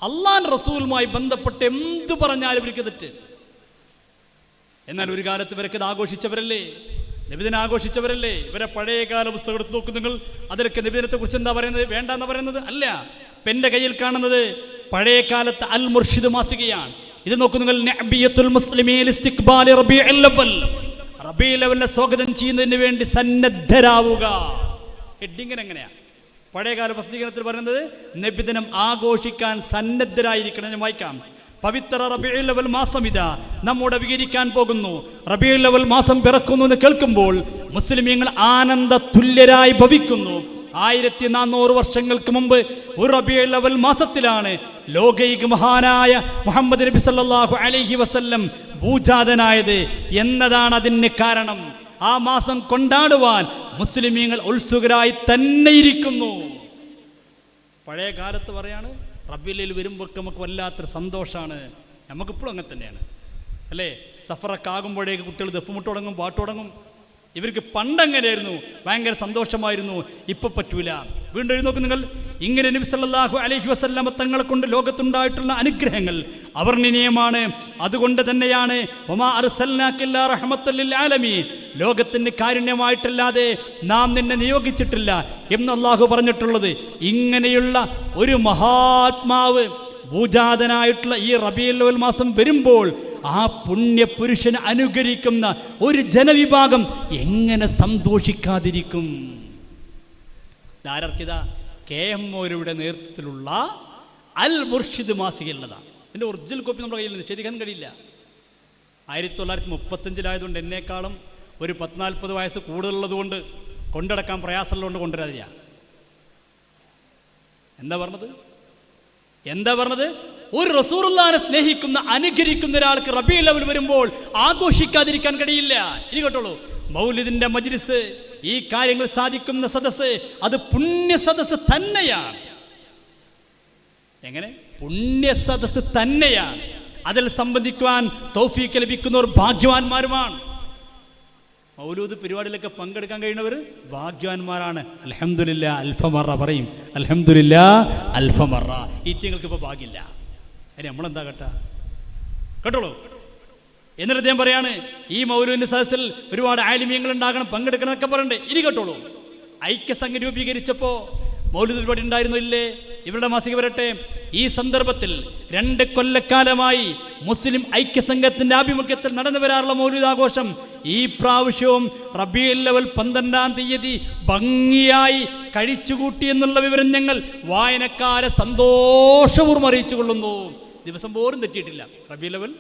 S6: അള്ളാഹുവിന്റെ റസൂലുമായി ബന്ധപ്പെട്ട് എന്ത് പറഞ്ഞാലും ഇവർക്ക് തെറ്റ്. എന്നാൽ ഒരു കാലത്ത് ഇവരൊക്കെ ഇത് ആഘോഷിച്ചവരല്ലേ, നബിദിനം ആഘോഷിച്ചവരല്ലേ. ഇവരെ പഴയകാല പുസ്തകം എടുത്ത് നോക്കും നിങ്ങൾ. അതിലൊക്കെ നബിദിനത്തെ കുറിച്ച് എന്താ പറയുന്നത്? വേണ്ടെന്ന് പറയുന്നത് അല്ല. ഇപ്പം എൻ്റെ കയ്യിൽ കാണുന്നത് പഴയ കാലത്ത് അൽ മുർഷിദ് മാസികയാണ്. ഇത് നോക്കൂ നിങ്ങൾ. നഅബിയത്തുൽ മുസ്ലിമീൻ ഇസ്തിഖ്ബാൽ റബീഉൽ അവൽ, റബീഉൽ അവലിനെ സ്വാഗതം ചെയ്യുന്നതിന് വേണ്ടി സന്നദ്ധരാവുക. ഹെഡിങ്ങിന് എങ്ങനെയാ? പഴയകാല പ്രസിദ്ധീകരണത്തിൽ പറയുന്നത് നബിദിനം ആഘോഷിക്കാൻ സന്നദ്ധരായിരിക്കണം. ഞാൻ വായിക്കാം. പവിത്ര റബീഉൽ അവൽ മാസം ഇതാ നമ്മോട് വിവരിക്കാൻ പോകുന്നു. റബീഉൽ അവൽ മാസം പിറക്കുന്നു എന്ന് കേൾക്കുമ്പോൾ മുസ്ലിമീങ്ങൾ ആനന്ദ തുല്യരായി ഭവിക്കുന്നു. 1400 വർഷങ്ങൾക്ക് മുമ്പ് ഒരു റബീഉൽ അവൽ മാസത്തിലാണ് ലോകൈക മഹാനായ മുഹമ്മദ് നബി സല്ലല്ലാഹു അലൈഹി വസല്ലം ഭൂജാതനായത് എന്നതാണ് അതിന് കാരണം. ആ മാസം കൊണ്ടാടുവാൻ മുസ്ലിമീങ്ങൾ ഉത്സുകരായി തന്നെ ഇരിക്കുന്നു. പഴയ കാലത്ത് പറയാണ് റബീഉൽ വരുമ്പോൾ നമുക്ക് വല്ലാത്തൊരു സന്തോഷമാണ്. നമുക്കിപ്പോഴും അങ്ങനെ തന്നെയാണ് അല്ലേ? സഫറൊക്കെ ആകുമ്പോഴേക്ക് കുട്ടികൾ ദഫ്മുട്ട് തുടങ്ങും, പാട്ട് തുടങ്ങും. ഇവർക്ക് പണ്ടെങ്ങനെയായിരുന്നു? ഭയങ്കര സന്തോഷമായിരുന്നു. ഇപ്പം പറ്റൂല. വീണ്ടും എഴുതി നോക്കും നിങ്ങൾ. ഇങ്ങനെ നബി സല്ലല്ലാഹു അലൈഹി വസല്ലം തങ്ങളെ കൊണ്ട് ലോകത്തുണ്ടായിട്ടുള്ള അനുഗ്രഹങ്ങൾ അവർണ്ണനീയമാണ്. അതുകൊണ്ട് തന്നെയാണ് വമാ അർസൽനാക ഇല്ലാ റഹ്മത്തൽ ലിൽ ആലമീൻ, ലോകത്തിന് കാരുണ്യമായിട്ടല്ലാതെ നാം നിന്നെ നിയോഗിച്ചിട്ടില്ല എന്ന് അല്ലാഹു പറഞ്ഞിട്ടുള്ളത്. ഇങ്ങനെയുള്ള ഒരു മഹാത്മാവ് ഭൂജാതനായിട്ടുള്ള ഈ റബീഉൽ അവൽ മാസം വരുമ്പോൾ ആ പുണ്യപുരുഷനെ അനുകരിക്കുന്ന ഒരു ജനവിഭാഗം എങ്ങനെ സന്തോഷിക്കാതിരിക്കും? ആരർക്കിതാ? KM മൗലവിയുടെ നേതൃത്വത്തിലുള്ള അൽ മുർഷിദ് മാസികയുള്ളതാണ്. എൻ്റെ ഒറിജിനൽ കോപ്പി നമ്മുടെ കയ്യിൽ നിഷേധിക്കാൻ കഴിയില്ല. 1935 എന്നേക്കാളും ഒരു 40 വയസ്സ് കൂടുതലുള്ളത് കൊണ്ട് കൊണ്ടടക്കാൻ പ്രയാസമുള്ളതുകൊണ്ട് കൊണ്ടുവരാതില്ല. എന്താ പറഞ്ഞത്? ഒരു റസൂലുള്ളാഹിനെ സ്നേഹിക്കുന്ന അനുകരിക്കുന്ന ഒരാൾക്ക് റബീഉൽ അവൽ വരുമ്പോൾ ആഘോഷിക്കാതിരിക്കാൻ കഴിയില്ല. ഇനി കേട്ടോളൂ. മൗലിദിന്റെ മജ്ലിസ്, ഈ കാര്യങ്ങൾ സാധിക്കുന്ന സദസ്സ്, അത് പുണ്യ സദസ്സ് തന്നെയാണ്. എങ്ങനെ? പുണ്യ സദസ്സ് തന്നെയാണ്. അതിൽ സംബന്ധിക്കുവാൻ തൗഫീഖ് ലഭിക്കുന്നവർ ഭാഗ്യവാന്മാരുമാണ്. മൗലൂദ് പരിപാടിയിലൊക്കെ പങ്കെടുക്കാൻ കഴിയുന്നവർ ഭാഗ്യവാന്മാരാണ്. അൽഹംദുലില്ലാ അൽഫമറ പറയും. അൽഹംദുലില്ലാ അൽഫമറ. ഈറ്റിങ്ങൾക്ക് ഇപ്പോൾ ഭാഗ്യമില്ല. അതിന് നമ്മളെന്താ കേട്ടോളൂ. എന്നിട്ട് അദ്ദേഹം പറയാണ്, ഈ മൗലൂദിന്റെ സദസ്സിൽ ഒരുപാട് ആലിമീങ്ങൾ ഉണ്ടാകണം, പങ്കെടുക്കണം എന്നൊക്കെ പറയണ്ടേ. ഇനി കേട്ടോളൂ. ഐക്യസംഘം രൂപീകരിച്ചപ്പോൾ മൗലൂദ് പരിപാടി ഉണ്ടായിരുന്നു ഇല്ലേ? ഇവരുടെ മാസിക വരട്ടെ. ഈ സന്ദർഭത്തിൽ 2 കൊല്ലക്കാലമായി മുസ്ലിം ഐക്യസംഘത്തിന്റെ ആഭിമുഖ്യത്തിൽ നടന്നു വരാറുള്ള മൗലൂദ് ആഘോഷം ഈ പ്രാവശ്യവും റബീഉൽ അവ്വൽ 12-ാം തീയതി ഭംഗിയായി കഴിച്ചുകൂട്ടി എന്നുള്ള വിവരം ഞങ്ങൾ വായനക്കാരെ സന്തോഷപൂർവ്വം അറിയിച്ചു കൊള്ളുന്നു. ദിവസം പോലും തെറ്റിയിട്ടില്ല. റബീഉൽ അവ്വൽ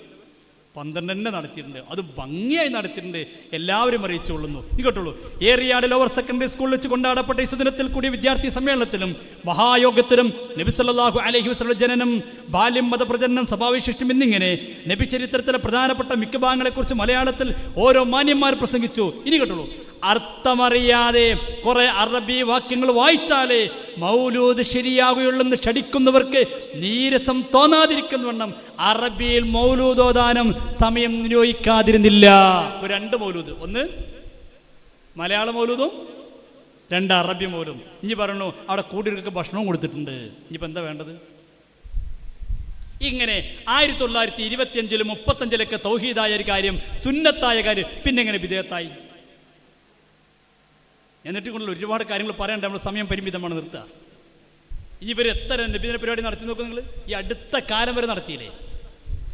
S6: 12 തന്നെ നടത്തിയിട്ടുണ്ട്. അത് ഭംഗിയായി നടത്തിയിട്ടുണ്ട്. എല്ലാവരും അറിയിച്ചുകൊള്ളുന്നു. ഇനി കേട്ടോളൂ. ഏറിയാട് ലോവർ സെക്കൻഡറി സ്കൂളിൽ വെച്ച് കൊണ്ടാടപ്പെട്ട ഈ സുദിനത്തിൽ കൂടിയ വിദ്യാർത്ഥി സമ്മേളനത്തിലും മഹായോഗത്തിലും നബി സല്ലല്ലാഹു അലൈഹി വസല്ലം ജനനം, ബാല്യം, മതപ്രചരണം, സഭാവിശിഷ്ടം എന്നിങ്ങനെ നബി ചരിത്രത്തിലെ പ്രധാനപ്പെട്ട മിക്ക ഭാഗങ്ങളെക്കുറിച്ച് മലയാളത്തിൽ ഓരോ മാന്യന്മാർ പ്രസംഗിച്ചു. ഇനി കേട്ടോളൂ. അർത്ഥമറിയാതെ കുറെ അറബി വാക്യങ്ങൾ വായിച്ചാലേ മൗലൂദ് ശരിയാവുകയുള്ളെന്ന് ക്ഷണിക്കുന്നവർക്ക് നീരസം തോന്നാതിരിക്കുന്നവണ്ണം അറബിയിൽ മൗലൂദ് ഓതാനും സമയം വിനിയോഗിക്കാതിരുന്നില്ല. 2 മൗലൂദ്, 1 മലയാള മൗലൂദും 2 അറബി മൗലൂദും. ഇനി പറഞ്ഞു അവിടെ കൂടിയവർക്ക് ഭക്ഷണവും കൊടുത്തിട്ടുണ്ട്. ഇനിയിപ്പോൾ എന്താ വേണ്ടത്? ഇങ്ങനെ 1925-ലും 35-ലൊക്കെ തൗഹീദായ ഒരു കാര്യം, സുന്നത്തായ കാര്യം പിന്നെ എങ്ങനെ ബിദഅത്തായി? എന്നിട്ട് കൊണ്ടുള്ള ഒരുപാട് കാര്യങ്ങൾ പറയണ്ട. നമ്മൾ സമയം പരിമിതമാണ്, നിർത്തുക. ഇനി ഇവർ എത്ര നബിദിന പരിപാടി നടത്തി നോക്കും നിങ്ങൾ? ഈ അടുത്ത കാലം വരെ നടത്തിയില്ലേ?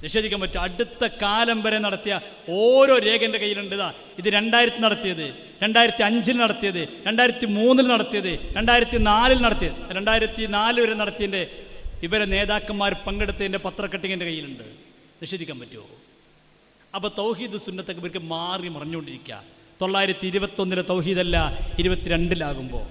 S6: നിഷേധിക്കാൻ പറ്റും. അടുത്ത കാലം വരെ നടത്തിയ ഓരോ രേഖ എൻ്റെ കയ്യിലുണ്ട്. ഇത് 2000 നടത്തിയത്, 2005 നടത്തിയത്, 2003 നടത്തിയത്, 2004 നടത്തിയത്, 2004 വരെ നടത്തിയതിൻ്റെ ഇവരെ നേതാക്കന്മാർ പങ്കെടുത്തതിൻ്റെ പത്രക്കട്ടിങ് എൻ്റെ കയ്യിലുണ്ട്. നിഷേധിക്കാൻ പറ്റുമോ? അപ്പോൾ തൗഹീദ് സുന്നത്തൊക്കെ ഇവർക്ക് മാറി മറിഞ്ഞുകൊണ്ടിരിക്കുക. 921 തൗഹീദല്ല 22-ലാകുമ്പോൾ,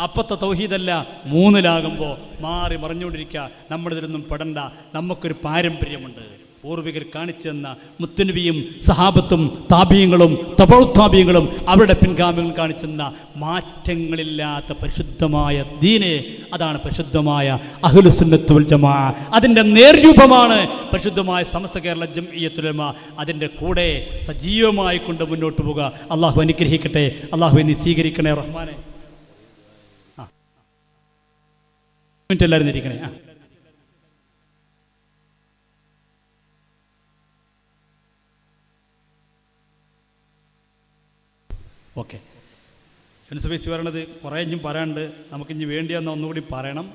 S6: അപ്പത്തെ തൗഹീദല്ല 3-ലാകുമ്പോൾ മാറി മറിഞ്ഞുകൊണ്ടിരിക്കുക. നമ്മളിതിലൊന്നും പെടണ്ട. നമുക്കൊരു പാരമ്പര്യമുണ്ട്. പൂർവികർ കാണിച്ചു തന്ന മുത്തുനബിയും സഹാബത്തും താബീങ്ങളും തബഉത്താബീങ്ങളും അവരുടെ പിൻഗാമികളും കാണിച്ചു തന്ന മാറ്റങ്ങളില്ലാത്ത പരിശുദ്ധമായ ദീന്, അതാണ് പരിശുദ്ധമായ അഹ്ലുസുന്നത്ത് വൽ ജമാഅ. അതിൻ്റെ നേർരൂപമാണ് പരിശുദ്ധമായ സമസ്ത കേരള ജംഇയ്യത്തുൽ ഉലമ. അതിൻ്റെ കൂടെ സജീവമായി കൊണ്ട് മുന്നോട്ട് പോകുക. അള്ളാഹു അനുഗ്രഹിക്കട്ടെ. അള്ളാഹു നീ സ്വീകരിക്കണേ റഹ്മാനെ. എല്ലാവരും ഇരിക്കണേ. ഓക്കെ. യൂനുസ് പറയണത് കുറേ ഇഞ്ഞും പറയാനുണ്ട്. നമുക്കിഞ്ഞ് വേണ്ടിയെന്ന് ഒന്നുകൂടി പറയണം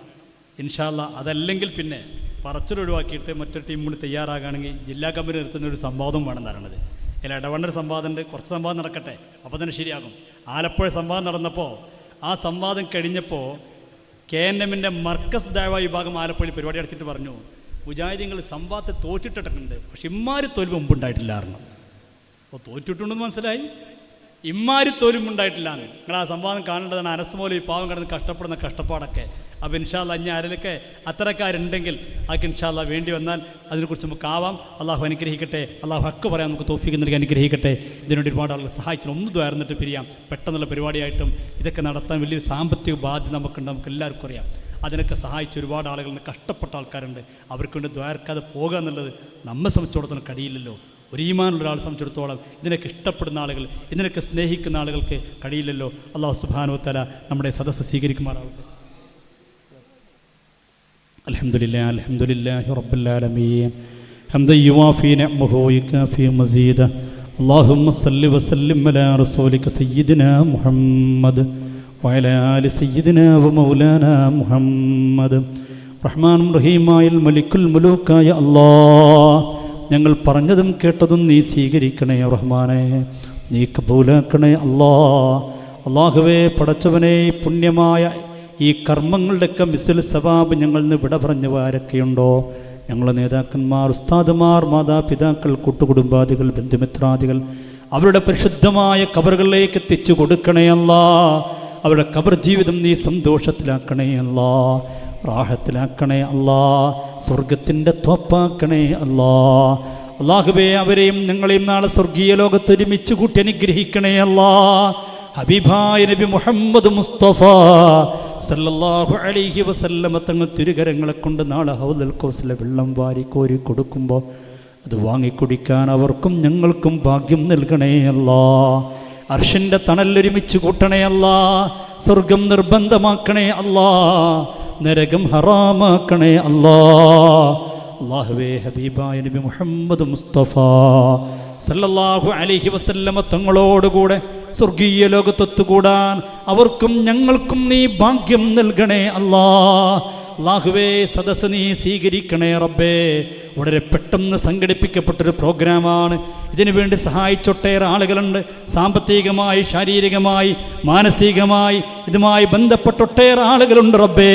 S6: ഇൻഷാ അല്ലാഹ്. അതല്ലെങ്കിൽ പിന്നെ പറച്ചിലൊഴിവാക്കിയിട്ട് മറ്റൊരു ടീം കൂടി തയ്യാറാകുകയാണെങ്കിൽ ജില്ലാ കമ്മിറ്റി നിർത്തുന്ന ഒരു സംവാദം വേണം തരണത്. അല്ല, ഇടവണ്ണൊരു സംവാദമുണ്ട്. കുറച്ച് സംവാദം നടക്കട്ടെ, അപ്പോൾ തന്നെ ശരിയാകും. ആലപ്പുഴ സംവാദം നടന്നപ്പോൾ ആ സംവാദം കഴിഞ്ഞപ്പോൾ KNM-ൻ്റെ മർക്കസ് ദഅവ വിഭാഗം ആലപ്പുഴയിൽ പരിപാടി നടത്തിയിട്ട് പറഞ്ഞു, മുജാഹിദീങ്ങൾ സംവാദത്തെ തോറ്റിട്ടിട്ടുണ്ട്, പക്ഷെ ഇമ്മാരി തോൽവി മുമ്പുണ്ടായിട്ടില്ലായിരുന്നു. അപ്പോൾ തോറ്റിട്ടുണ്ടെന്ന് മനസ്സിലായി. ഇമ്മാരി തോലും ഉണ്ടായിട്ടില്ല. നിങ്ങൾ ആ സംവാദം കാണേണ്ടതാണ്. അനസ് മൗലവി പാവം കിടന്ന് കഷ്ടപ്പെടുന്ന കഷ്ടപ്പാടൊക്കെ. അപ്പോൾ ഇൻഷാ അല്ലാഹ് ഇനി ആരിലൊക്കെ അത്തരക്കാരുണ്ടെങ്കിൽ അതൊക്കെ ഇൻഷാ അല്ലാഹ് വേണ്ടി വന്നാൽ അതിനെക്കുറിച്ച് നമുക്ക് ആവാം. അള്ളാഹു അനുഗ്രഹിക്കട്ടെ. അള്ളാഹു ഹക്ക് പറയാൻ നമുക്ക് തൗഫീഖ് നൽകി അനുഗ്രഹിക്കട്ടെ. ഇതിനുവേണ്ടി ഒരുപാട് ആളുകൾ സഹായിച്ചു. ഒന്ന് ദ്വാരന്നിട്ട് പിരിയാം. പെട്ടെന്നുള്ള പരിപാടിയായിട്ടും ഇതൊക്കെ നടത്താൻ വലിയൊരു സാമ്പത്തിക ബാധ്യത നമുക്കുണ്ട്, നമുക്ക് എല്ലാവർക്കും അറിയാം. അതിനൊക്കെ സഹായിച്ച ഒരുപാട് ആളുകളുണ്ട്, കഷ്ടപ്പെട്ട ആൾക്കാരുണ്ട്. അവർക്ക് വേണ്ടി ദ്വാരക്കാതെ പോകുക എന്നുള്ളത് നമ്മെ സംബന്ധിച്ചിടത്തോളം കഴിയില്ലല്ലോ. ഒരു ഈമാനുള്ള ഒരാളെ സംബന്ധിച്ചിടത്തോളം ഇതിനൊക്കെ ഇഷ്ടപ്പെടുന്ന ആളുകൾ, ഇതിനൊക്കെ സ്നേഹിക്കുന്ന ആളുകൾക്ക് കഴിയില്ലല്ലോ. അല്ലാഹു സുബ്ഹാനഹു വ തആല നമ്മുടെ സദസ്സ് സ്വീകരിക്കുമാറാവട്ടെ. അൽഹംദുലില്ലാഹി അൽഹംദുലില്ലാഹി റബ്ബിൽ ആലമീൻ ഹംദൻ യുവാഫി നിഅമഹു വയുകാഫി മസീദ. അല്ലാഹുമ്മ സല്ലി വസല്ലിം അലാ റസൂലിക സയ്യിദിനാ മുഹമ്മദ് വഅലാ ആലി സയ്യിദിനാ വമൗലാനാ മുഹമ്മദ്. റഹ്മാനും റഹീമായ മലിക്കുൽ മുലൂക്കായ അല്ലാഹ്, ഞങ്ങൾ പറഞ്ഞതും കേട്ടതും നീ സ്വീകരിക്കണേ റഹ്മാനെ, നീ കബൂലാക്കണേ അല്ലാഹുവേ. പടച്ചവനെ, പുണ്യമായ ഈ കർമ്മങ്ങളുടെയൊക്കെ മിസ്ൽ സവാബ് ഞങ്ങളിൽ നിന്ന് വിട പറഞ്ഞവരൊക്കെയുണ്ടോ? ഞങ്ങളുടെ നേതാക്കന്മാർ, ഉസ്താദുമാർ, മാതാപിതാക്കൾ, കൂട്ടുകുടുംബാദികൾ, ബന്ധുമിത്രാദികൾ അവരുടെ പരിശുദ്ധമായ ഖബറുകളിലേക്ക് എത്തിച്ചു കൊടുക്കണേ അല്ലാഹ്. അവരുടെ ഖബർ ജീവിതം നീ സന്തോഷത്തിലാക്കണേ അല്ലാഹ്, റാഹത്തിലാക്കണേ അല്ലാഹ്, സ്വർഗത്തിൻ്റെ തോപ്പാക്കണേ അല്ലാഹ്. അല്ലാഹുവേ, അവരെയും ഞങ്ങളെയും നാളെ സ്വർഗീയ ലോകത്ത് ഒരുമിച്ച് കൂട്ടി അനുഗ്രഹിക്കണേ അല്ലാഹ്. ഹബീബായ നബി മുഹമ്മദ് മുസ്തഫ സല്ലല്ലാഹു അലൈഹി വസല്ലമ തങ്ങൾ തിരുകരങ്ങളെ കൊണ്ട് നാളെ ഹൗദുൽ കൗസറിലെ വെള്ളം വാരി കോരി കൊടുക്കുമ്പോൾ അത് വാങ്ങിക്കുടിക്കാൻ അവർക്കും ഞങ്ങൾക്കും ഭാഗ്യം നൽകണേ അല്ലാഹ്.
S1: അർഷിൻ്റെ തണലൊരുമിച്ച് കൂട്ടണേ അല്ലാ, സ്വർഗം നിർബന്ധമാക്കണേ അല്ലാ, നരകം ഹറാമാക്കണേ അല്ലാ. അല്ലാഹുവേ, ഹബീബായ നബി മുഹമ്മദ് മുസ്തഫ സല്ലല്ലാഹു അലൈഹി വസല്ലമ തങ്ങളോടുകൂടെ സ്വർഗീയ ലോകത്തൊത്തുകൂടാൻ അവർക്കും ഞങ്ങൾക്കും നീ ഭാഗ്യം നൽകണേ അല്ലാ. അല്ലാഹുവേ, സദസ്സ് നീ സ്വീകരിക്കണേ റബ്ബേ. വളരെ പെട്ടെന്ന് സംഘടിപ്പിക്കപ്പെട്ടൊരു പ്രോഗ്രാമാണ്. ഇതിനു വേണ്ടി സഹായിച്ചൊട്ടേറെ ആളുകളുണ്ട്. സാമ്പത്തികമായി, ശാരീരികമായി, മാനസികമായി ഇതുമായി ബന്ധപ്പെട്ടൊട്ടേറെ ആളുകളുണ്ട് റബ്ബേ.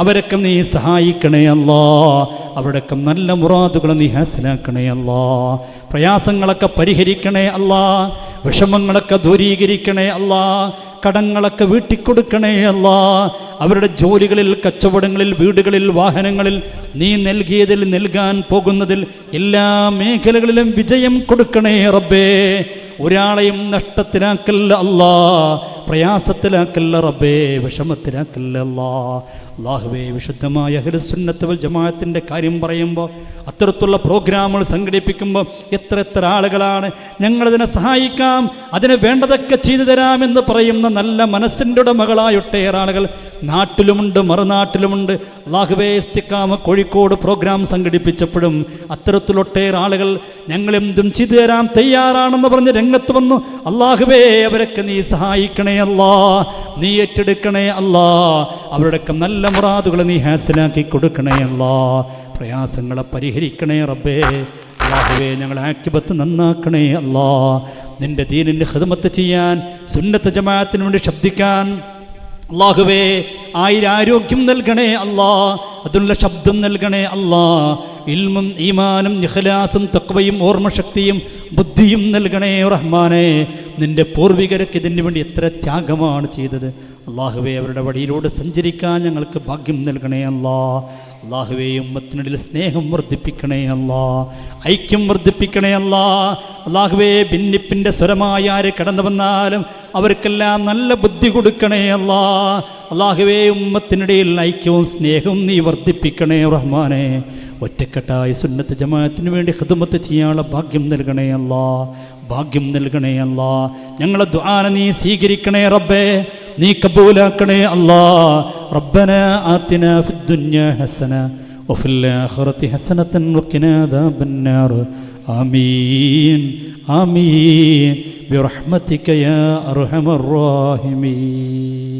S1: അവരൊക്കെ നീ സഹായിക്കണേ അല്ലാ. അവരുടെയൊക്കെ നല്ല മുറാദുകൾ നീ ഹാസിലാക്കണേ അല്ലാ. പ്രയാസങ്ങളൊക്കെ പരിഹരിക്കണേ അല്ലാ. വിഷമങ്ങളൊക്കെ ദൂരീകരിക്കണേ അല്ലാ. കടങ്ങളൊക്കെ വീട്ടിക്കൊടുക്കണേ അല്ലാ. അവരുടെ ജോലികളിൽ, കച്ചവടങ്ങളിൽ, വീടുകളിൽ, വാഹനങ്ങളിൽ, നീ നൽകിയതിൽ, നൽകാൻ പോകുന്നതിൽ എല്ലാ മേഖലകളിലും വിജയം കൊടുക്കണേ റബ്ബേ. ഒരാളെയും നഷ്ടത്തിലാക്കല്ല അല്ലാ, പ്രയാസത്തിലാക്കല്ല റബ്ബേ, വിഷമത്തിലാക്കല്ല അല്ലാ. അല്ലാഹുവേ, വിശുദ്ധമായ അഹ്ലുസുന്നത്ത് വൽ ജമാഅത്തിൻ്റെ കാര്യം പറയുമ്പോൾ, അത്തരത്തിലുള്ള പ്രോഗ്രാമുകൾ സംഘടിപ്പിക്കുമ്പോൾ എത്ര ആളുകളാണ് ഞങ്ങളതിനെ സഹായിക്കാം, അതിന് വേണ്ടതൊക്കെ ചെയ്തു തരാമെന്ന് പറയുന്ന നല്ല മനസ്സിൻ്റെ ഉടമകളായ ഒട്ടേറെ ആളുകൾ നാട്ടിലുമുണ്ട്, മറുനാട്ടിലുമുണ്ട്. അല്ലാഹുവേ, ഇസ്തിഖാമ കോഴിക്കോട് പ്രോഗ്രാം സംഘടിപ്പിച്ചപ്പോഴും അത്തരത്തിലൊട്ടേറെ ആളുകൾ ഞങ്ങളെന്തും ചെയ്തു തരാൻ തയ്യാറാണെന്ന് പറഞ്ഞ് രംഗത്ത് വന്നു. അല്ലാഹുവേ, അവരൊക്കെ നീ സഹായിക്കണേ അല്ലാ, നീ ഏറ്റെടുക്കണേ അല്ലാ. അവരുടെയൊക്കെ നല്ല മുറാദുകൾ നീ ഹാസിലാക്കി കൊടുക്കണേ അല്ലാ. പ്രയാസങ്ങളെ പരിഹരിക്കണേ റബ്ബേ. അല്ലാഹുവേ, ഞങ്ങളെ ആക്കിബത്ത് നന്നാക്കണേ അല്ലാ. നിന്റെ ദീനിൻ്റെ ഖിദ്മത്ത് ചെയ്യാൻ, സുന്നത്ത് ജമാഅത്തിന് വേണ്ടി ശബ്ദിക്കാൻ അല്ലാഹുവേ ആരോഗ്യം നൽകണേ അല്ലാ. അതിനുള്ള ശബ്ദം നൽകണേ അല്ലാ. ഇൽമും ഈമാനും ഇഖ്ലാസും തഖ്വയും ഓർമ്മശക്തിയും ബുദ്ധിയും നൽകണേ റഹ്മാനേ. നിന്റെ പൂർവികർക്ക് ഇതിനു വേണ്ടി എത്ര ത്യാഗമാണ് ചെയ്തത്. അല്ലാഹുവേ, അവരുടെ വഴിയിലൂടെ സഞ്ചരിക്കാൻ ഞങ്ങൾക്ക് ഭാഗ്യം നൽകണേ അല്ലാ. അല്ലാഹുവേ, ഉമ്മത്തിനിടയിൽ സ്നേഹം വർദ്ധിപ്പിക്കണേ അല്ലാ, ഐക്യം വർദ്ധിപ്പിക്കണേ അല്ലാ. അല്ലാഹുവേ, ഭിന്നിപ്പിൻ്റെ സ്വരമായി ആര് കടന്നു വന്നാലും അവർക്കെല്ലാം നല്ല ബുദ്ധി കൊടുക്കണേ അല്ലാ. അല്ലാഹുവേ, ഉമ്മത്തിനിടയിൽ ഐക്യവും സ്നേഹവും നീ വർദ്ധിപ്പിക്കണേ റഹ്മാനേ. ഒറ്റക്കെട്ടായി സുന്നത്ത് ജമാഅത്തിന് വേണ്ടി ഖിദ്മത്ത് ചെയ്യാനുള്ള ഭാഗ്യം നൽകണേ അല്ലാ, ഭാഗ്യം നൽകണേ അല്ലാ. ഞങ്ങളെ ദുആ നീ സ്വീകരിക്കണേ റബ്ബേ, നീ കബൂലാക്കണേ അല്ലാ. റബ്ബനാ ആതിനാ ഫിദ്ദുനിയാ ഹസന വഫിൽ ആഖിറതി ഹസനതൻ വഖിനാ അദാബന്നാർ. ആമീൻ ആമീൻ ബിറഹ്മതിക യാ അർഹമർ റഹീമീൻ.